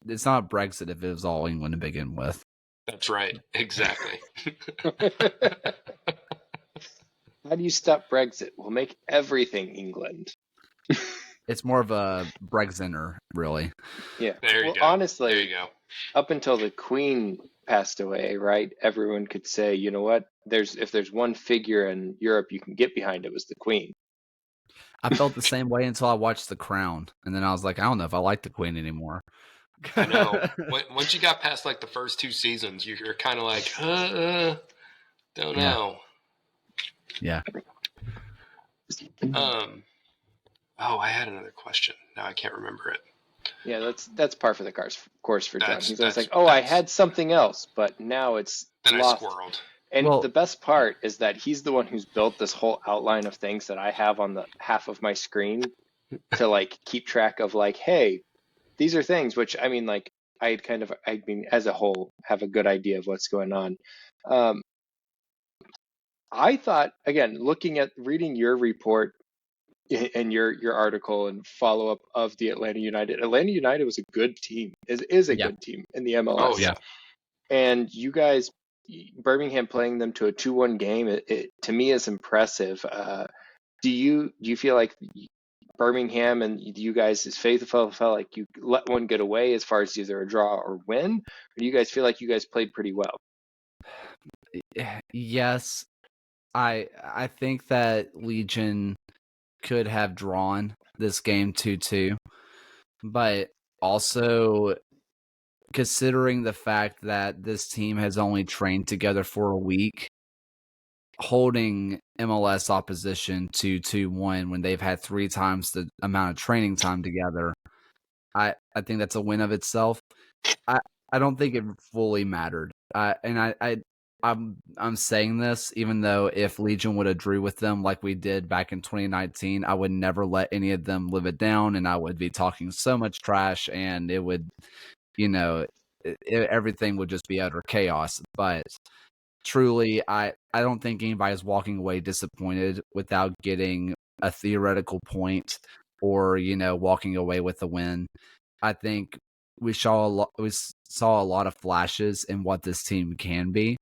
It's not Brexit if it was all England to begin with. That's right. Exactly. How do you stop Brexit? We'll make everything England. It's more of a Brexiter, really. Yeah. There you go. Honestly, there you go. Up until the Queen passed away, right? Everyone could say, you know what? If there's one figure in Europe you can get behind, it was the Queen. I felt the same way until I watched The Crown, and then I was like, I don't know if I like the Queen anymore. I know. Once you got past like the first 2 seasons, you're kind of like, don't know. Yeah. I had another question. Now I can't remember it. Yeah, that's par for the course for John. He's always like, I had something else, but now it's lost. I squirreled. And the best part is that he's the one who's built this whole outline of things that I have on the half of my screen to like keep track of, like, hey, these are things which, I mean, like, I mean, as a whole, have a good idea of what's going on. I thought, again, reading your report and your article and follow up of the Atlanta United was a good team, is a good team in the MLS. Oh, yeah. And you guys, Birmingham playing them to a 2-1 game, it to me is impressive. Do you feel like Birmingham and you guys as faithful felt like you let one get away as far as either a draw or win? Or do you guys feel like you guys played pretty well? Yes. I think that Legion could have drawn this game 2-2, but also considering the fact that this team has only trained together for a week, holding MLS opposition to 2-1 when they've had 3 times the amount of training time together, I think that's a win of itself. I don't think it fully mattered. I'm saying this even though if Legion would have drew with them like we did back in 2019, I would never let any of them live it down, and I would be talking so much trash, and it would, everything would just be utter chaos. But truly, I don't think anybody's walking away disappointed without getting a theoretical point or, walking away with a win. I think we saw a lot of flashes in what this team can be,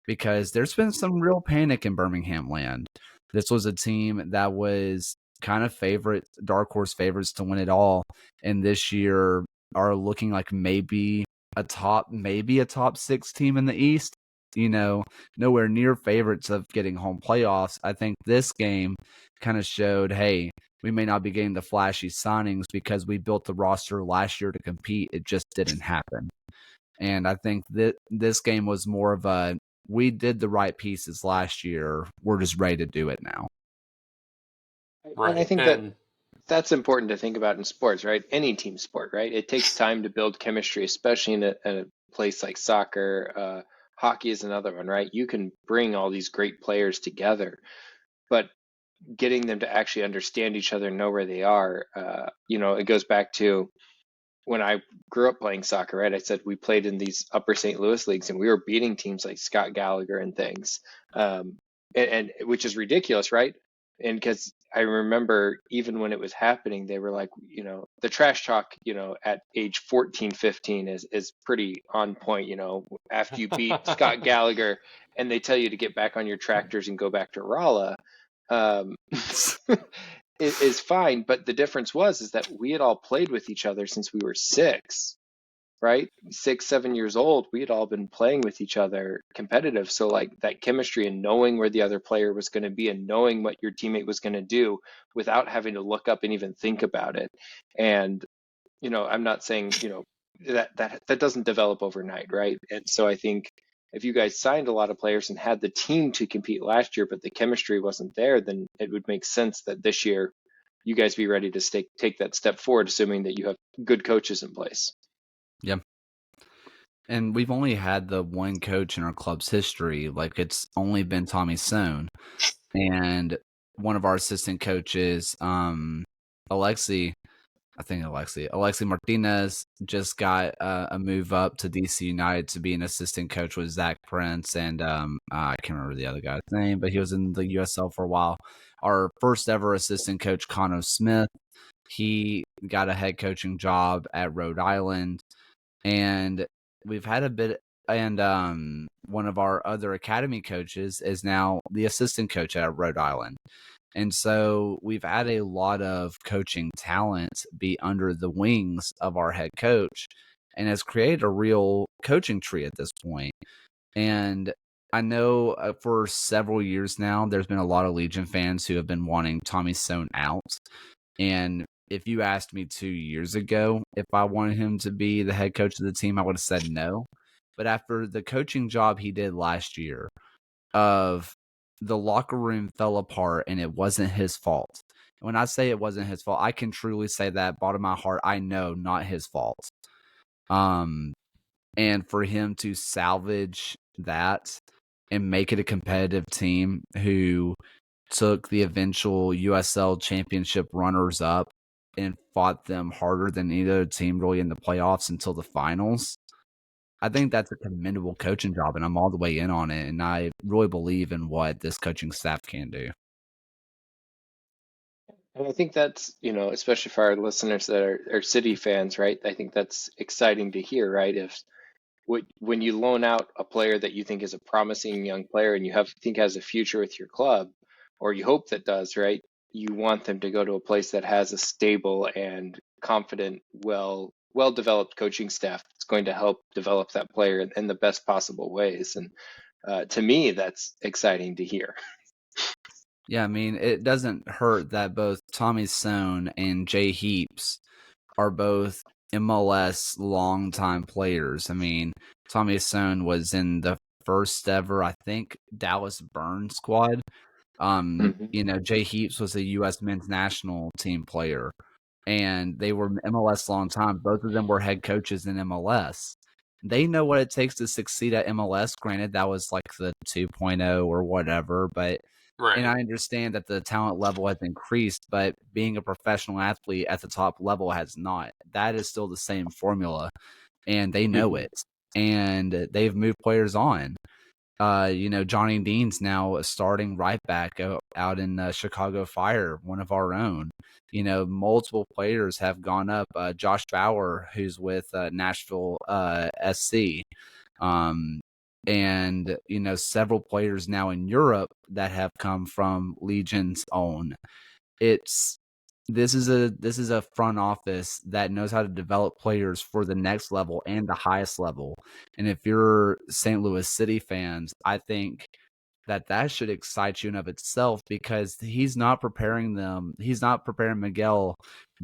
because there's been some real panic in Birmingham land. This was a team that was kind of dark horse favorites to win it all, and this year are looking like maybe a top 6 team in the East. Nowhere near favorites of getting home playoffs. I think this game kind of showed, hey, we may not be getting the flashy signings because we built the roster last year to compete. It just didn't happen. And I think that this game was more of we did the right pieces last year. We're just ready to do it now. Right. And I think that's important to think about in sports, right? Any team sport, right? It takes time to build chemistry, especially in a place like soccer. Hockey is another one, right? You can bring all these great players together, but getting them to actually understand each other and know where they are. It goes back to when I grew up playing soccer, right? I said we played in these upper St. Louis leagues and we were beating teams like Scott Gallagher and things, and which is ridiculous, right? And because I remember even when it was happening, they were like, the trash talk, at age 14, 15 is pretty on point, after you beat Scott Gallagher and they tell you to get back on your tractors and go back to Rolla. Is fine, but the difference is that we had all played with each other since we were 6, right? 6, 7 years old. We had all been playing with each other competitive. So like that chemistry and knowing where the other player was going to be and knowing what your teammate was going to do without having to look up and even think about it. And, I'm not saying, that doesn't develop overnight, right? And so I think if you guys signed a lot of players and had the team to compete last year, but the chemistry wasn't there, then it would make sense that this year you guys be ready to take that step forward, assuming that you have good coaches in place. Yeah. And we've only had the one coach in our club's history. Like, it's only been Tommy Sohn. And one of our assistant coaches, Alexi Martinez, just got a move up to DC United to be an assistant coach with Zach Prince, and I can't remember the other guy's name, but he was in the USL for a while. Our first ever assistant coach, Connor Smith, he got a head coaching job at Rhode Island, and we've had a bit. And one of our other academy coaches is now the assistant coach at Rhode Island. And so we've had a lot of coaching talent be under the wings of our head coach, and has created a real coaching tree at this point. And I know for several years now, there's been a lot of Legion fans who have been wanting Tommy Sohn out. And if you asked me 2 years ago if I wanted him to be the head coach of the team, I would have said no. But after the coaching job he did last year, of the locker room fell apart and it wasn't his fault. When I say it wasn't his fault, I can truly say that bottom of my heart, I know not his fault. And for him to salvage that and make it a competitive team who took the eventual USL Championship runners up and fought them harder than any other team really in the playoffs until the finals, I think that's a commendable coaching job, and I'm all the way in on it, and I really believe in what this coaching staff can do. And I think that's, especially for our listeners that are City fans, right? I think that's exciting to hear, right? When you loan out a player that you think is a promising young player and you think has a future with your club, or you hope that does, right? You want them to go to a place that has a stable and confident, well-developed coaching staff that's going to help develop that player in the best possible ways. And to me, that's exciting to hear. Yeah, I mean, it doesn't hurt that both Tommy Sohn and Jay Heaps are both MLS longtime players. I mean, Tommy Sohn was in the first ever, I think, Dallas Burn squad. Jay Heaps was a U.S. men's national team player, and they were MLS long time. Both of them were head coaches in MLS. They know what it takes to succeed at MLS. Granted, that was like the 2.0 or whatever, but Right. And I understand that the talent level has increased, but being a professional athlete at the top level has not. That is still the same formula, and they know it. And they've moved players on. Johnny Dean's now a starting right back out in Chicago Fire, one of our own. Multiple players have gone up. Josh Bauer, who's with Nashville SC. And several players now in Europe that have come from Legion's own. This is a front office that knows how to develop players for the next level and the highest level. And if you're St. Louis City fans, I think that should excite you in of itself, because he's not preparing Miguel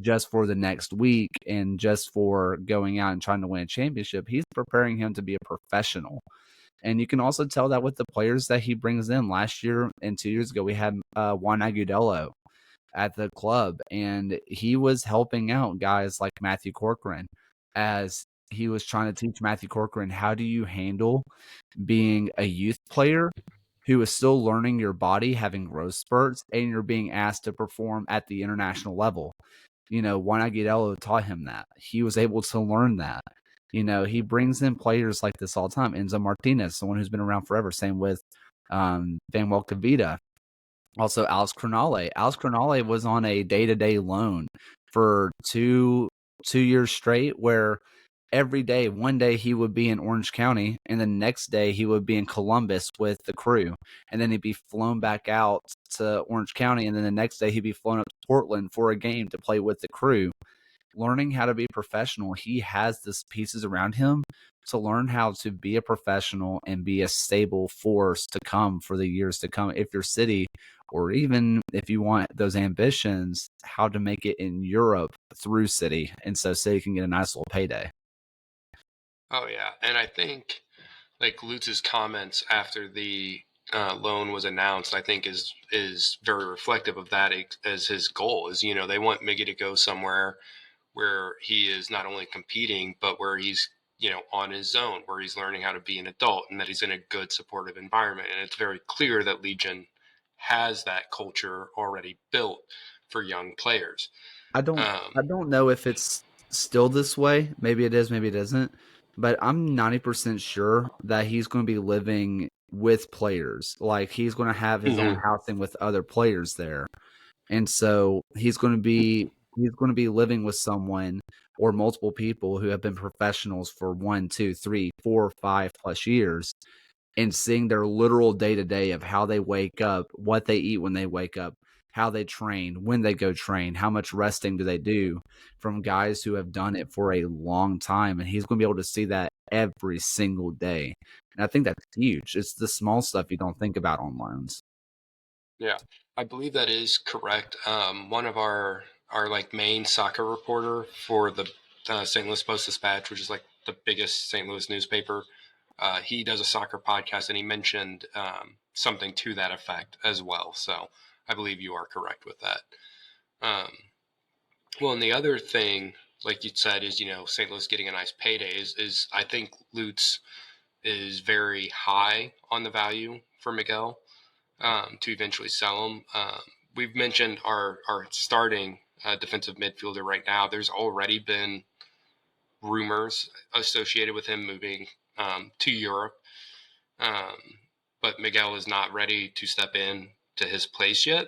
just for the next week and just for going out and trying to win a championship. He's preparing him to be a professional. And you can also tell that with the players that he brings in. Last year and 2 years ago, we had Juan Agudelo at the club, and he was helping out guys like Matthew Corcoran, as he was trying to teach Matthew Corcoran, how do you handle being a youth player who is still learning your body, having growth spurts, and you're being asked to perform at the international level. Juan Aguilera taught him that. He was able to learn that. He brings in players like this all the time. Enzo Martinez, someone who's been around forever. Same with Van Welkevita. Also, Alex Cronale. Alex Cronale was on a day-to-day loan for two years straight, where every day, one day he would be in Orange County, and the next day he would be in Columbus with the crew, and then he'd be flown back out to Orange County, and then the next day he'd be flown up to Portland for a game to play with the crew. Learning how to be professional, he has these pieces around him to learn how to be a professional and be a stable force to come for the years to come. If your city, or even if you want those ambitions, how to make it in Europe through City, and so City can get a nice little payday. Oh yeah, and I think like Lutz's comments after the loan was announced, I think is very reflective of that as his goal is. They want Miggy to go somewhere where he is not only competing, but where he's, on his own, where he's learning how to be an adult, and that he's in a good supportive environment. And it's very clear that Legion has that culture already built for young players. I don't know if it's still this way. Maybe it is, maybe it isn't. But I'm 90% sure that he's going to be living with players. Like, he's going to have his own housing with other players there. And so he's going to be living with someone or multiple people who have been professionals for 1, 2, 3, 4, 5+ years, and seeing their literal day-to-day of how they wake up, what they eat when they wake up, how they train, when they go train, how much resting do they do, from guys who have done it for a long time. And he's going to be able to see that every single day. And I think that's huge. It's the small stuff you don't think about on loans. Yeah, I believe that is correct. One of our like main soccer reporter for the St. Louis Post-Dispatch, which is like the biggest St. Louis newspaper, he does a soccer podcast, and he mentioned something to that effect as well. So I believe you are correct with that. Well, and the other thing, like you said, is St. Louis getting a nice payday is I think Lutz is very high on the value for Miguel. To eventually sell him. We've mentioned our starting defensive midfielder right now. There's already been rumors associated with him moving to Europe, but Miguel is not ready to step in to his place yet.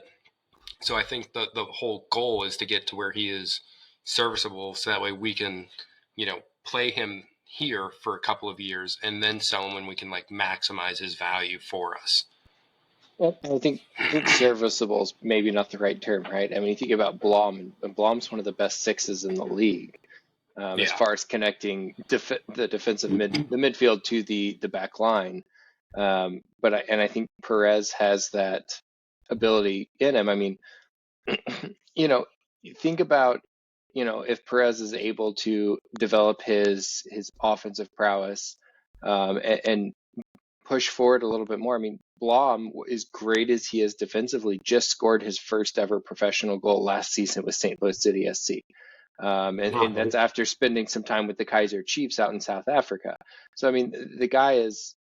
So I think the whole goal is to get to where he is serviceable, so that way we can, play him here for a couple of years and then sell him when we can like maximize his value for us. Well, I think serviceable is maybe not the right term, right? I mean, you think about Blom, and Blom's one of the best sixes in the league as far as connecting the midfield to the back line. I think Perez has that ability in him. I mean, think about, if Perez is able to develop his offensive prowess and push forward a little bit more. I mean, Blom, as great as he is defensively, just scored his first ever professional goal last season with St. Louis City SC. And that's after spending some time with the Kaiser Chiefs out in South Africa. So, I mean, the guy is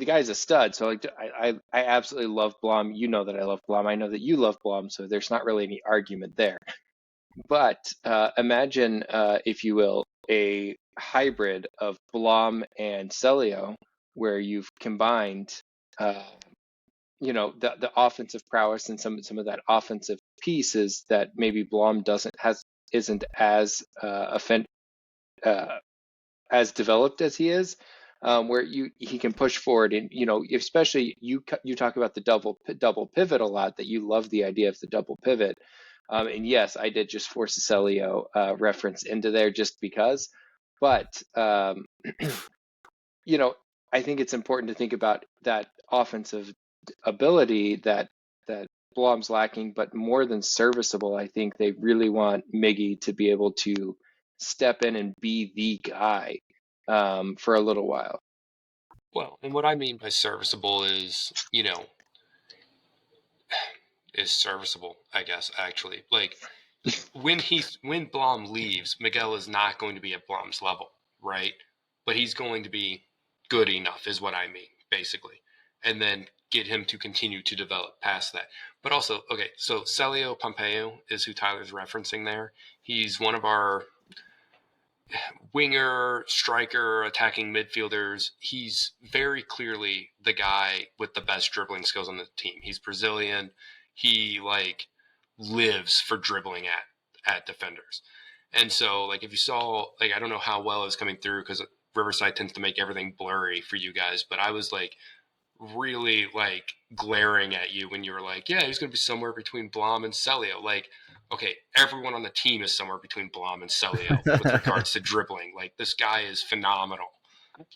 a stud. So, like, I absolutely love Blom. You know that I love Blom. I know that you love Blom. So there's not really any argument there. But imagine, if you will, a hybrid of Blom and Celio, where you've combined, the offensive prowess and some of that offensive pieces that maybe Blom isn't as as developed as he is, where he can push forward, and especially you talk about the double pivot a lot, that you love the idea of the double pivot. And yes, I did just force a Celio reference into there just because, but I think it's important to think about that offensive ability that Blom's lacking, but more than serviceable. I think they really want Miggy to be able to step in and be the guy for a little while. Well, and what I mean by serviceable is, is serviceable, I guess, actually. Like, when Blom leaves, Miguel is not going to be at Blom's level, right? But he's going to be good enough, is what I mean, basically. And then get him to continue to develop past that. But also, okay, so Celio Pompeo is who Tyler's referencing there. He's one of our winger, striker, attacking midfielders. He's very clearly the guy with the best dribbling skills on the team. He's Brazilian. He lives for dribbling at defenders. And so if you saw, I don't know how well it was coming through because Riverside tends to make everything blurry for you guys, but I was really glaring at you when you were yeah, he's going to be somewhere between Blom and Celio. Okay, everyone on the team is somewhere between Blom and Celio with regards to dribbling. This guy is phenomenal,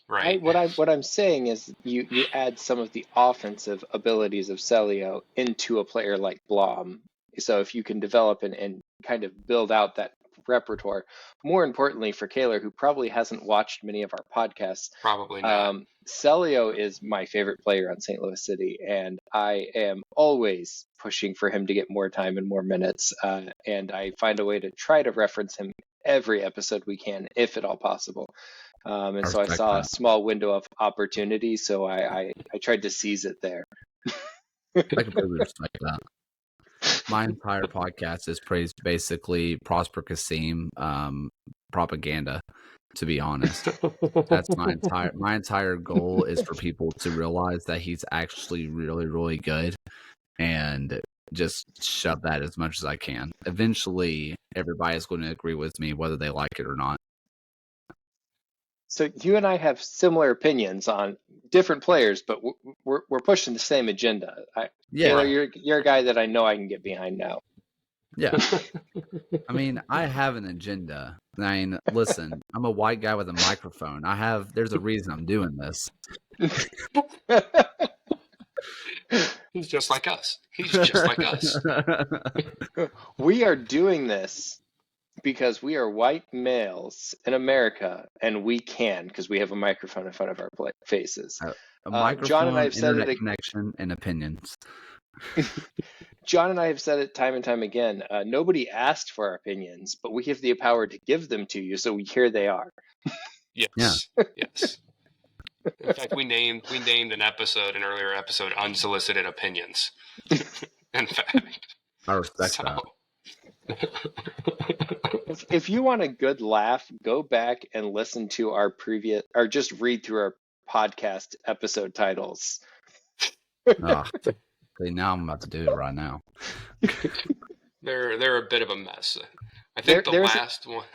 right? What I'm saying is you add some of the offensive abilities of Celio into a player like Blom. So if you can develop and kind of build out that repertoire, more importantly for Kaylor, who probably hasn't watched many of our podcasts, probably not. Celio is my favorite player on St. Louis City, and I am always pushing for him to get more time and more minutes, and I find a way to try to reference him every episode we can, if at all possible. And so I saw a small window of opportunity, so I tried to seize it there. I completely respect that. My entire podcast is basically Prosper Kasim propaganda, to be honest. That's my entire goal is for people to realize that he's actually really, really good and just shove that as much as I can. Eventually, everybody is going to agree with me whether they like it or not. So you and I have similar opinions on different players, but we're pushing the same agenda. Kaylor, you're a guy that I know I can get behind now. Yeah. I mean, I have an agenda. I mean, listen, I'm a white guy with a microphone. There's a reason I'm doing this. He's just like us. He's just like us. We are doing this because we are white males in America, and we can because we have a microphone in front of our faces. A microphone, John and I have said it. Connection and opinions. John and I have said it time and time again. Nobody asked for our opinions, but we have the power to give them to you. So here they are. Yes. Yeah. Yes. In fact, we named an earlier episode, "Unsolicited Opinions." In fact, I respect that. If you want a good laugh, go back and listen to our previous, or just read through our podcast episode titles. See, now I'm about to do it right now. They're a bit of a mess. I think the last one.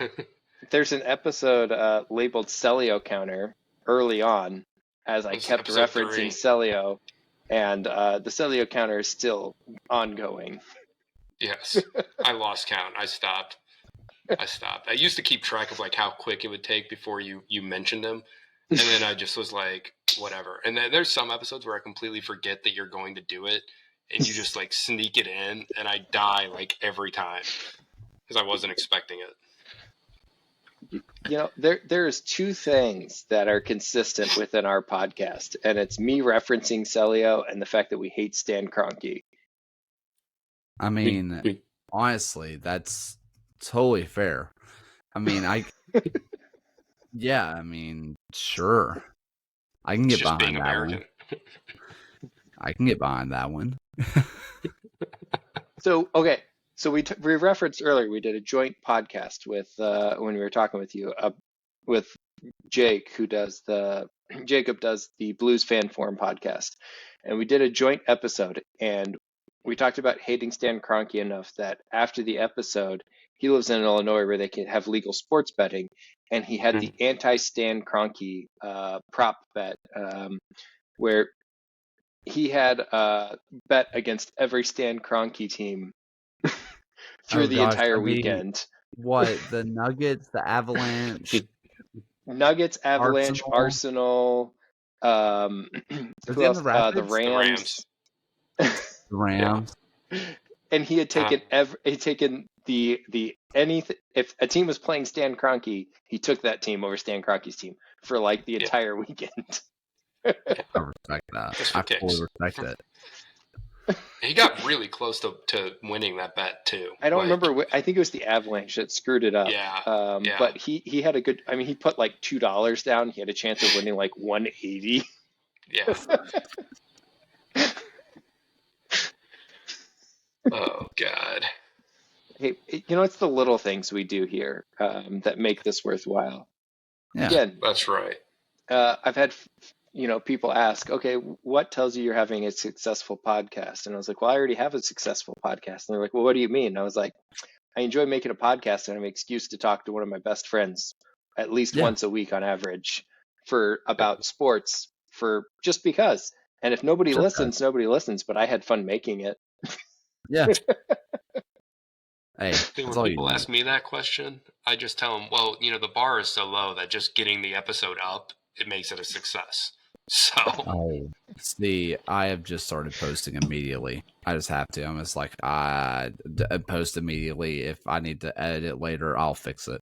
There's an episode labeled Celio Counter early on, as I kept referencing 3. Celio, and the Celio Counter is still ongoing. Yes, I lost count. I stopped. I used to keep track of how quick it would take before you mentioned him, and then I just was whatever. And then there's some episodes where I completely forget that you're going to do it, and you just sneak it in, and I die every time because I wasn't expecting it. You know, there's two things that are consistent within our podcast, and it's me referencing Celio and the fact that we hate Stan Kroenke. I mean, honestly, that's totally fair. I mean, yeah, I mean, sure. I can get just behind being that American. one. I can get behind that one. So we referenced earlier, we did a joint podcast with when we were talking with you with Jake, Jacob does the Blues Fan Forum podcast, and we did a joint episode, and we talked about hating Stan Kroenke enough that after the episode, he lives in Illinois where they can have legal sports betting, and he had the anti-Stan Kroenke prop bet where he had bet against every Stan Kroenke team through the entire weekend. What, the Nuggets, the Avalanche? Nuggets, Avalanche, Arsenal, who else? The Rams. The Rams. And he had taken anything. If a team was playing Stan Kroenke, he took that team over Stan Kroenke's team for the entire weekend. I respect that. I fully respect it. He got really close to winning that bet too. I don't remember. I think it was the Avalanche that screwed it up. Yeah. But he had a good. I mean, he put $2 down. He had a chance of winning $180. Yeah. Oh God. Hey, it's the little things we do here that make this worthwhile. Yeah. Again, That's right. I've had people ask, okay, what tells you you're having a successful podcast? And I was like, well, I already have a successful podcast. And they're like, well, what do you mean? And I was like, I enjoy making a podcast and I have an excuse to talk to one of my best friends at least Yeah. once a week on average for about sports, for just because. And if nobody listens, nobody listens, but I had fun making it. Yeah. Hey, See, that's when all you people need. ask me that question, I just tell them, well, the bar is so low that just getting the episode up, it makes it a success. So, Oh, see, I have just started posting immediately. I just have to. I'm just like, I post immediately. If I need to edit it later, I'll fix it.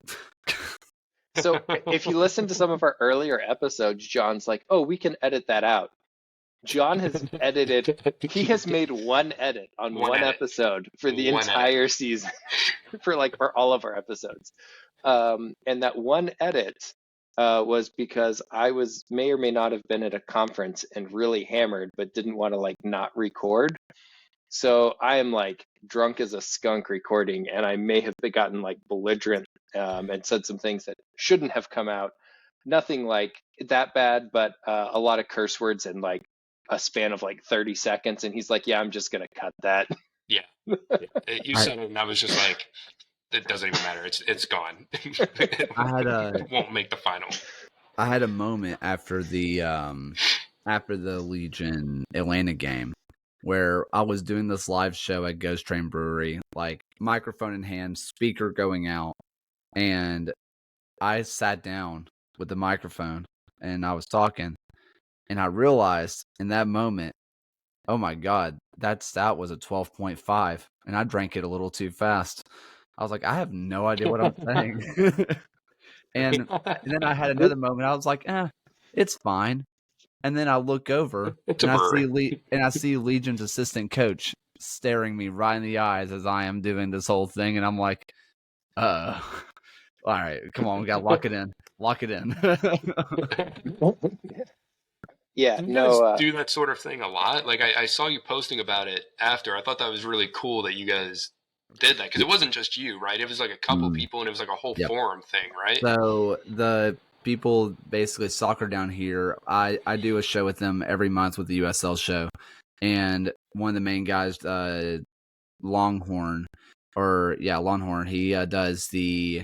So if you listen to some of our earlier episodes, John's like, oh, we can edit that out. John has he has made one edit on one episode for the entire season, for all of our episodes. And that one edit was because I may or may not have been at a conference and really hammered, but didn't want to not record. So I am drunk as a skunk recording, and I may have gotten belligerent and said some things that shouldn't have come out. Nothing that bad, but a lot of curse words in a span of 30 seconds. And he's like, yeah, I'm just going to cut that. yeah. You said it, and I was just like, it doesn't even matter. It's gone. It won't make the final. I had a moment after the Legion Atlanta game where I was doing this live show at Ghost Train Brewery, microphone in hand, speaker going out, and I sat down with the microphone and I was talking, and I realized in that moment, oh my God, that stout was a 12.5, and I drank it a little too fast. I was like, I have no idea what I'm saying. And then I had another moment. I was like, it's fine. And then I look over and I see Legion's assistant coach staring me right in the eyes as I am doing this whole thing, and I'm like, all right, come on, we gotta lock it in. Lock it in. Yeah, do you guys do that sort of thing a lot? I saw you posting about it after. I thought that was really cool that you guys did that, because it wasn't just you, right? It was a couple people, and it was a whole forum thing, right? So the people, basically soccer down here, I do a show with them every month with the USL show, and one of the main guys, Longhorn, he does the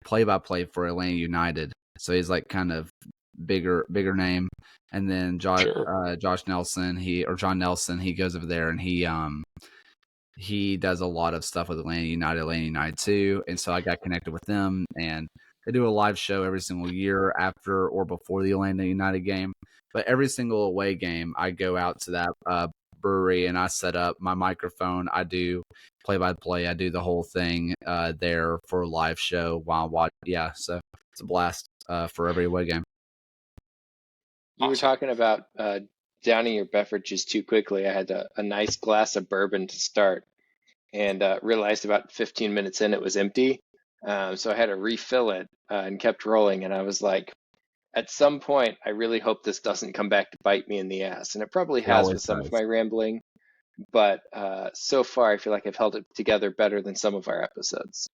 play-by-play for Atlanta United, so he's kind of bigger name. And then John Nelson, John Nelson, he goes over there and he does a lot of stuff with Atlanta United 2, and so I got connected with them, and they do a live show every single year after or before the Atlanta United game. But every single away game, I go out to that brewery and I set up my microphone. I do play-by-play. I do the whole thing there for a live show while I watch. Yeah, so it's a blast for every away game. You were talking about downing your beverages too quickly. I had a nice glass of bourbon to start and realized about 15 minutes in it was empty. So I had to refill it and kept rolling. And I was like, at some point, I really hope this doesn't come back to bite me in the ass. And it probably has with some of my rambling. But so far, I feel like I've held it together better than some of our episodes.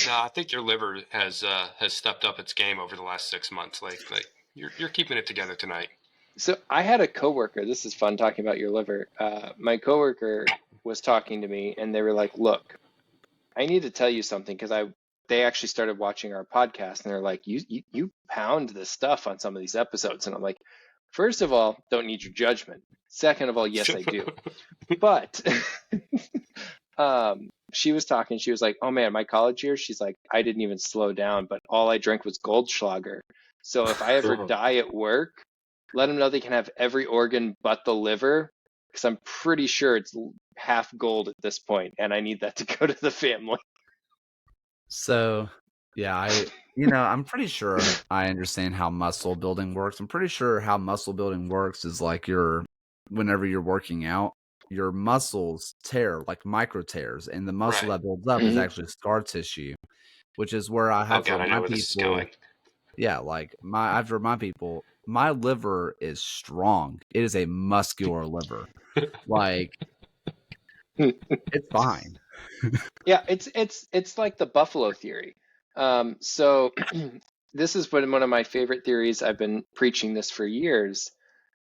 No, I think your liver has stepped up its game over the last 6 months. You're keeping it together tonight. So I had a coworker. This is fun talking about your liver. My coworker was talking to me, and they were like, "Look, I need to tell you something," because they actually started watching our podcast, and they're like, "You pound this stuff on some of these episodes," and I'm like, first of all, don't need your judgment. Second of all, yes, I do. But she was talking. She was like, "Oh man, my college years." She's like, "I didn't even slow down, but all I drank was Goldschlager. So if I ever die at work, let them know they can have every organ but the liver, because I'm pretty sure it's half gold at this point, and I need that to go to the family." So, yeah, I'm pretty sure I understand how muscle building works. I'm pretty sure how muscle building works is whenever you're working out, your muscles tear, like micro tears, and the muscle that builds up is actually scar tissue, which is where I have to remind people. Yeah, I have to remind people, my liver is strong. It is a muscular liver. It's fine. Yeah, it's like the Buffalo theory. So this is one of my favorite theories. I've been preaching this for years.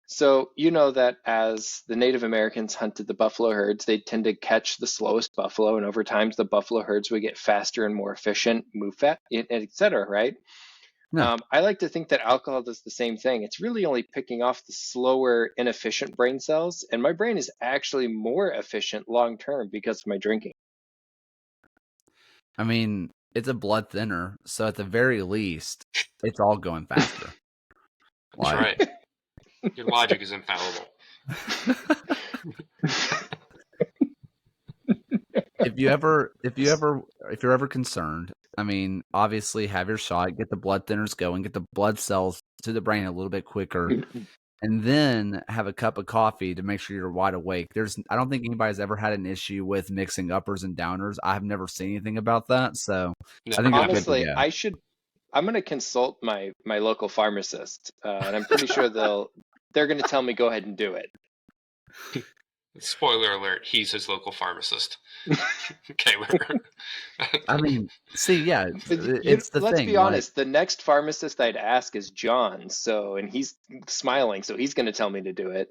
So you know that as the Native Americans hunted the buffalo herds, they tend to catch the slowest buffalo, and over time the buffalo herds would get faster and more efficient, move fast, etc. Right? Yeah. I like to think that alcohol does the same thing. It's really only picking off the slower, inefficient brain cells, and my brain is actually more efficient long term because of my drinking. I mean, it's a blood thinner, so at the very least, it's all going faster. That's right. Your logic is infallible. If you're ever concerned, I mean, obviously have your shot, get the blood thinners going, get the blood cells to the brain a little bit quicker, and then have a cup of coffee to make sure you're wide awake. I don't think anybody's ever had an issue with mixing uppers and downers. I have never seen anything about that, so I think honestly, I'm going to consult my local pharmacist, and I'm pretty sure they're going to tell me go ahead and do it. Spoiler alert: he's his local pharmacist, Kaylor. I mean, see, yeah, it's the let's thing. be honest. The next pharmacist I'd ask is John. So, and he's smiling, so he's going to tell me to do it.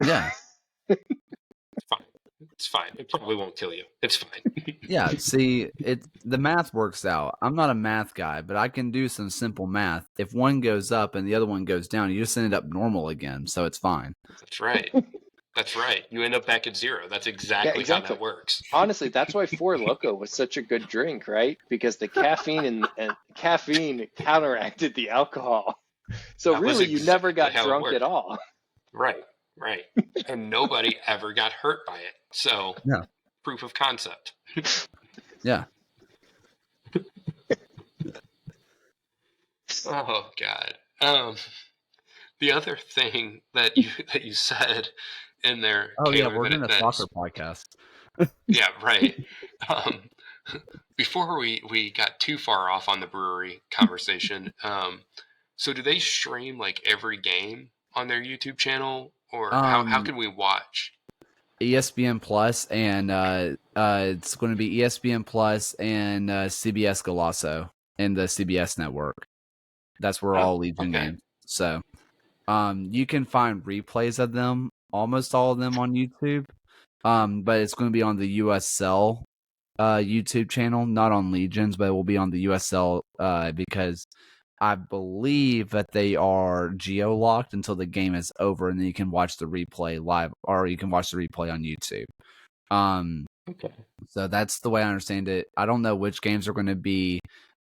Yeah. It's fine. It probably won't kill you. It's fine. Yeah, see, the math works out. I'm not a math guy, but I can do some simple math. If one goes up and the other one goes down, you just end up normal again, so it's fine. That's right. That's right. You end up back at zero. That's exactly how that works. Honestly, that's why Four Loko was such a good drink, right? Because the caffeine and caffeine counteracted the alcohol. So that really, you never got drunk at all. Right. And nobody ever got hurt by it. So, proof of concept. Yeah. Oh God. The other thing that you said in there. Oh yeah, we're doing a soccer podcast. Yeah, right. Before we got too far off on the brewery conversation, so do they stream like every game on their YouTube channel, or how can we watch? ESPN Plus, and it's going to be ESPN Plus and CBS Golazo and the CBS network. That's where all Legion games. So, you can find replays of them, almost all of them on YouTube. But it's going to be on the USL YouTube channel, not on Legion's, but it will be on the USL because I believe that they are geo-locked until the game is over, and then you can watch the replay live, or you can watch the replay on YouTube. So that's the way I understand it. I don't know which games are going to be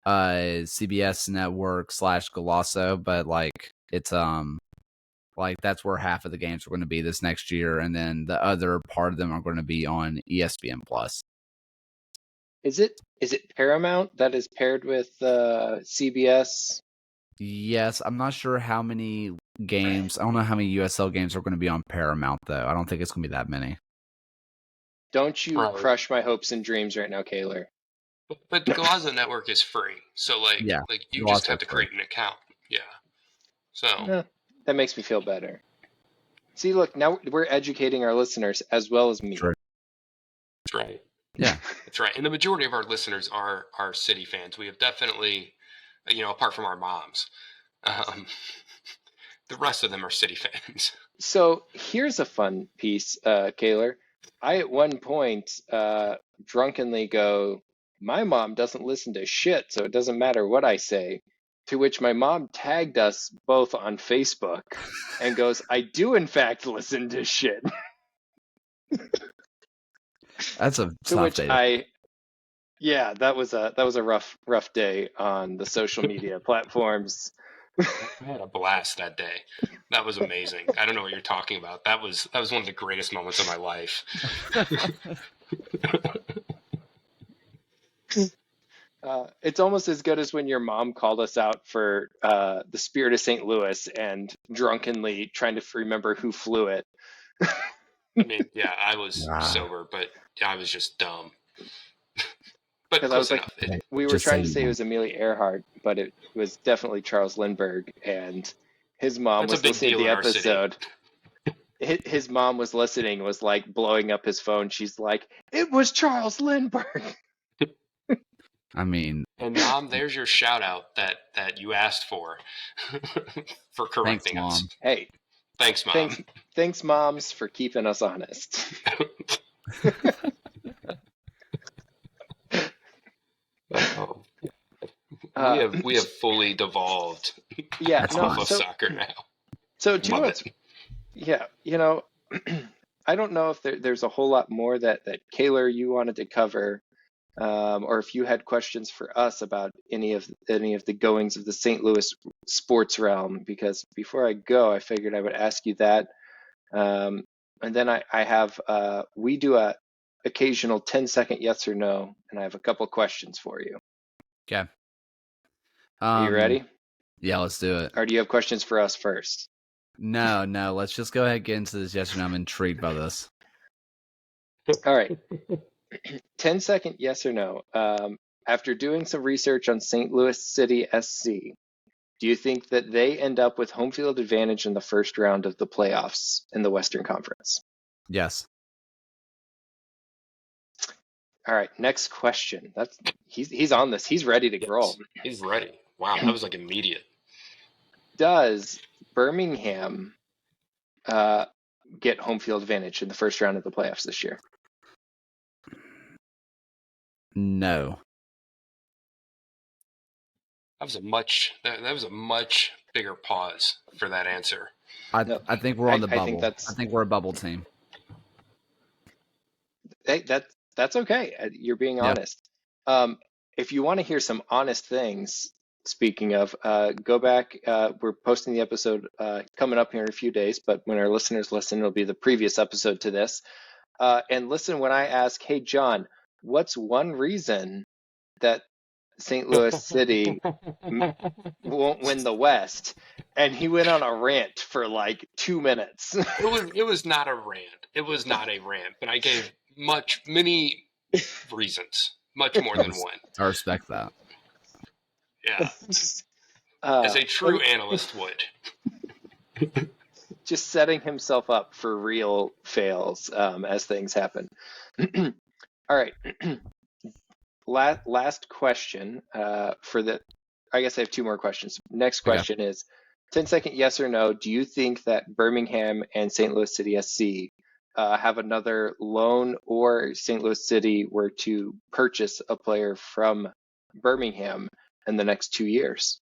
CBS Network / Golazo, but like it's like that's where half of the games are going to be this next year, and then the other part of them are going to be on ESPN Plus. Is it Paramount that is paired with CBS? Yes, I'm not sure how many games. I don't know how many USL games are going to be on Paramount, though. I don't think it's going to be that many. Don't you crush my hopes and dreams right now, Kaylor. But the Golazo Network is free, so like you just have to create an account. Yeah. So that makes me feel better. See, look, now we're educating our listeners as well as me. True. That's right. Yeah, that's right. And the majority of our listeners are City fans. We have definitely, apart from our moms, the rest of them are City fans. So here's a fun piece, Kaylor. I at one point drunkenly go, my mom doesn't listen to shit, so it doesn't matter what I say. To which my mom tagged us both on Facebook and goes, I do in fact listen to shit. That's a tough day. That was a rough day on the social media platforms. I had a blast that day. That was amazing. I don't know what you're talking about. That was one of the greatest moments of my life. It's almost as good as when your mom called us out for the Spirit of St. Louis and drunkenly trying to remember who flew it. I mean, yeah, I was sober, but I was just dumb. But close I was enough. We were trying to say it was Amelia Earhart, but it was definitely Charles Lindbergh, and his mom was listening to the episode. his mom was listening, was like blowing up his phone. She's like, "It was Charles Lindbergh." I mean, And Mom, there's your shout out that you asked for correcting Mom. us. Hey, thanks, Mom. Thanks, moms, for keeping us honest. We have fully devolved off of soccer now. So do you know what's, yeah, I don't know if there's a whole lot more that Kaylor you wanted to cover, or if you had questions for us about any of the goings of the St. Louis sports realm. Because before I go, I figured I would ask you that, and then I have we do a occasional 10-second yes or no, and I have a couple questions for you. Okay. Are you ready? Yeah, let's do it. Or do you have questions for us first? No. Let's just go ahead and get into this yes or no. I'm intrigued by this. All right. 10-second yes or no. After doing some research on St. Louis City SC, do you think that they end up with home field advantage in the first round of the playoffs in the Western Conference? Yes. All right. Next question. He's on this. He's ready to roll. He's ready. Wow, that was like immediate. Does Birmingham get home field advantage in the first round of the playoffs this year? No. That was a much bigger pause for that answer. I think we're on the bubble. I think we're a bubble team. Hey, that's okay. You're being honest. If you want to hear some honest things, speaking of, go back. We're posting the episode coming up here in a few days, but when our listeners listen, it'll be the previous episode to this. And listen when I ask, hey, John, what's one reason that St. Louis City won't win the West? And he went on a rant for like 2 minutes. It was not a rant. It was not a rant, but I gave many reasons, much more than one. I respect that. Yeah. As a true analyst would. Just setting himself up for real fails as things happen. All right. Last question for the, I guess I have two more questions. Next question is 10-second yes or no. Do you think that Birmingham and St. Louis City SC have another loan, or St. Louis City were to purchase a player from Birmingham in the next 2 years?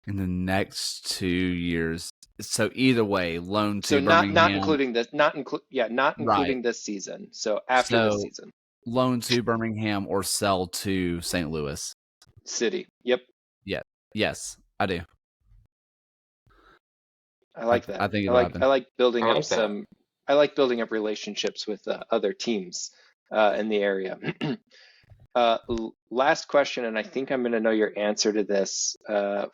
In the next 2 years. So either way, loan to so Birmingham. not including this, not including this season. So after this season. Loan to Birmingham or sell to St. Louis City. Yep. Yeah. Yes, I do. I like that. I think I like building up some. I like building up relationships with other teams in the area. Last question, and I think I'm going to know your answer to this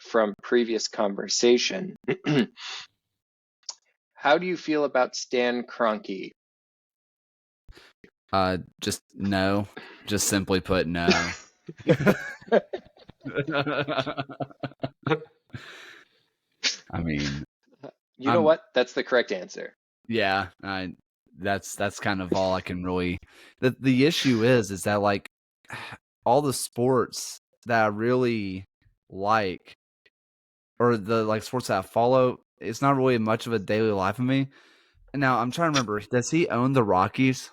from previous conversation. How do you feel about Stan Kroenke? Just no. Just simply put, no. I mean, you know what? That's the correct answer. Yeah, that's kind of all I can really. The issue is that like all the sports that I really like, or the like sports that I follow, it's not really much of a daily life of me. And now I'm trying to remember, does he own the Rockies?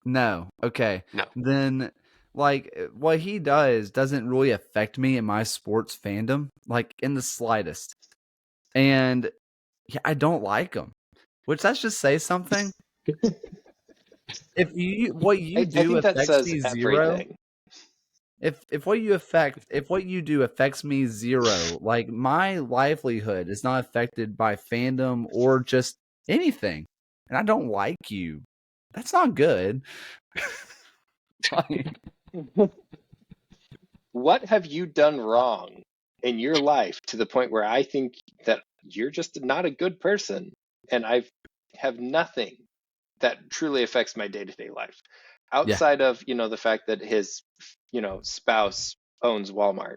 No. Okay. No. Then, like, what he does doesn't really affect me in my sports fandom, like, in the slightest. And yeah, I don't like him, which that's just say something. If what you do affects me zero, if what you do affects me zero, like my livelihood is not affected by fandom or just anything, and I don't like you, that's not good. What have you done wrong in your life to the point where I think that you're just not a good person, and I have nothing that truly affects my day-to-day life outside of the fact that his spouse owns Walmart?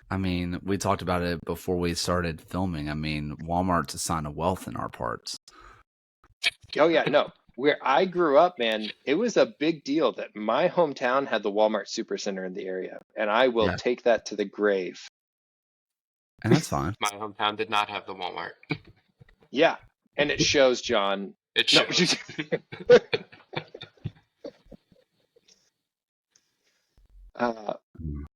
I mean, we talked about it before we started filming. I mean, Walmart's a sign of wealth in our parts. Oh yeah, no. Where I grew up, man, it was a big deal that my hometown had the Walmart Supercenter in the area, and I will take that to the grave. And that's fine. My hometown did not have the Walmart. Yeah, and it shows, John. It shows.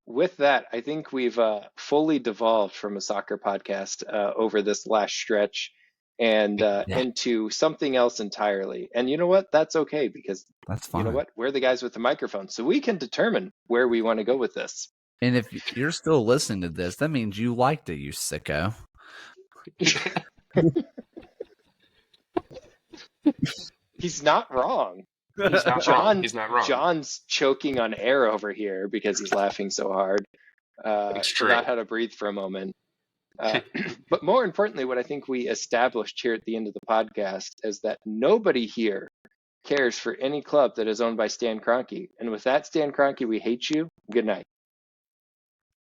With that, I think we've fully devolved from a soccer podcast over this last stretch and into something else entirely. And you know what? That's okay, because that's fine. You know what? We're the guys with the microphone, so we can determine where we want to go with this. And if you're still listening to this, that means you liked it, you sicko. He's not wrong. He's not wrong. He's not wrong. John's choking on air over here because he's laughing so hard. Forgot how to breathe for a moment. But more importantly, what I think we established here at the end of the podcast is that nobody here cares for any club that is owned by Stan Kroenke. And with that, Stan Kroenke, we hate you. Good night.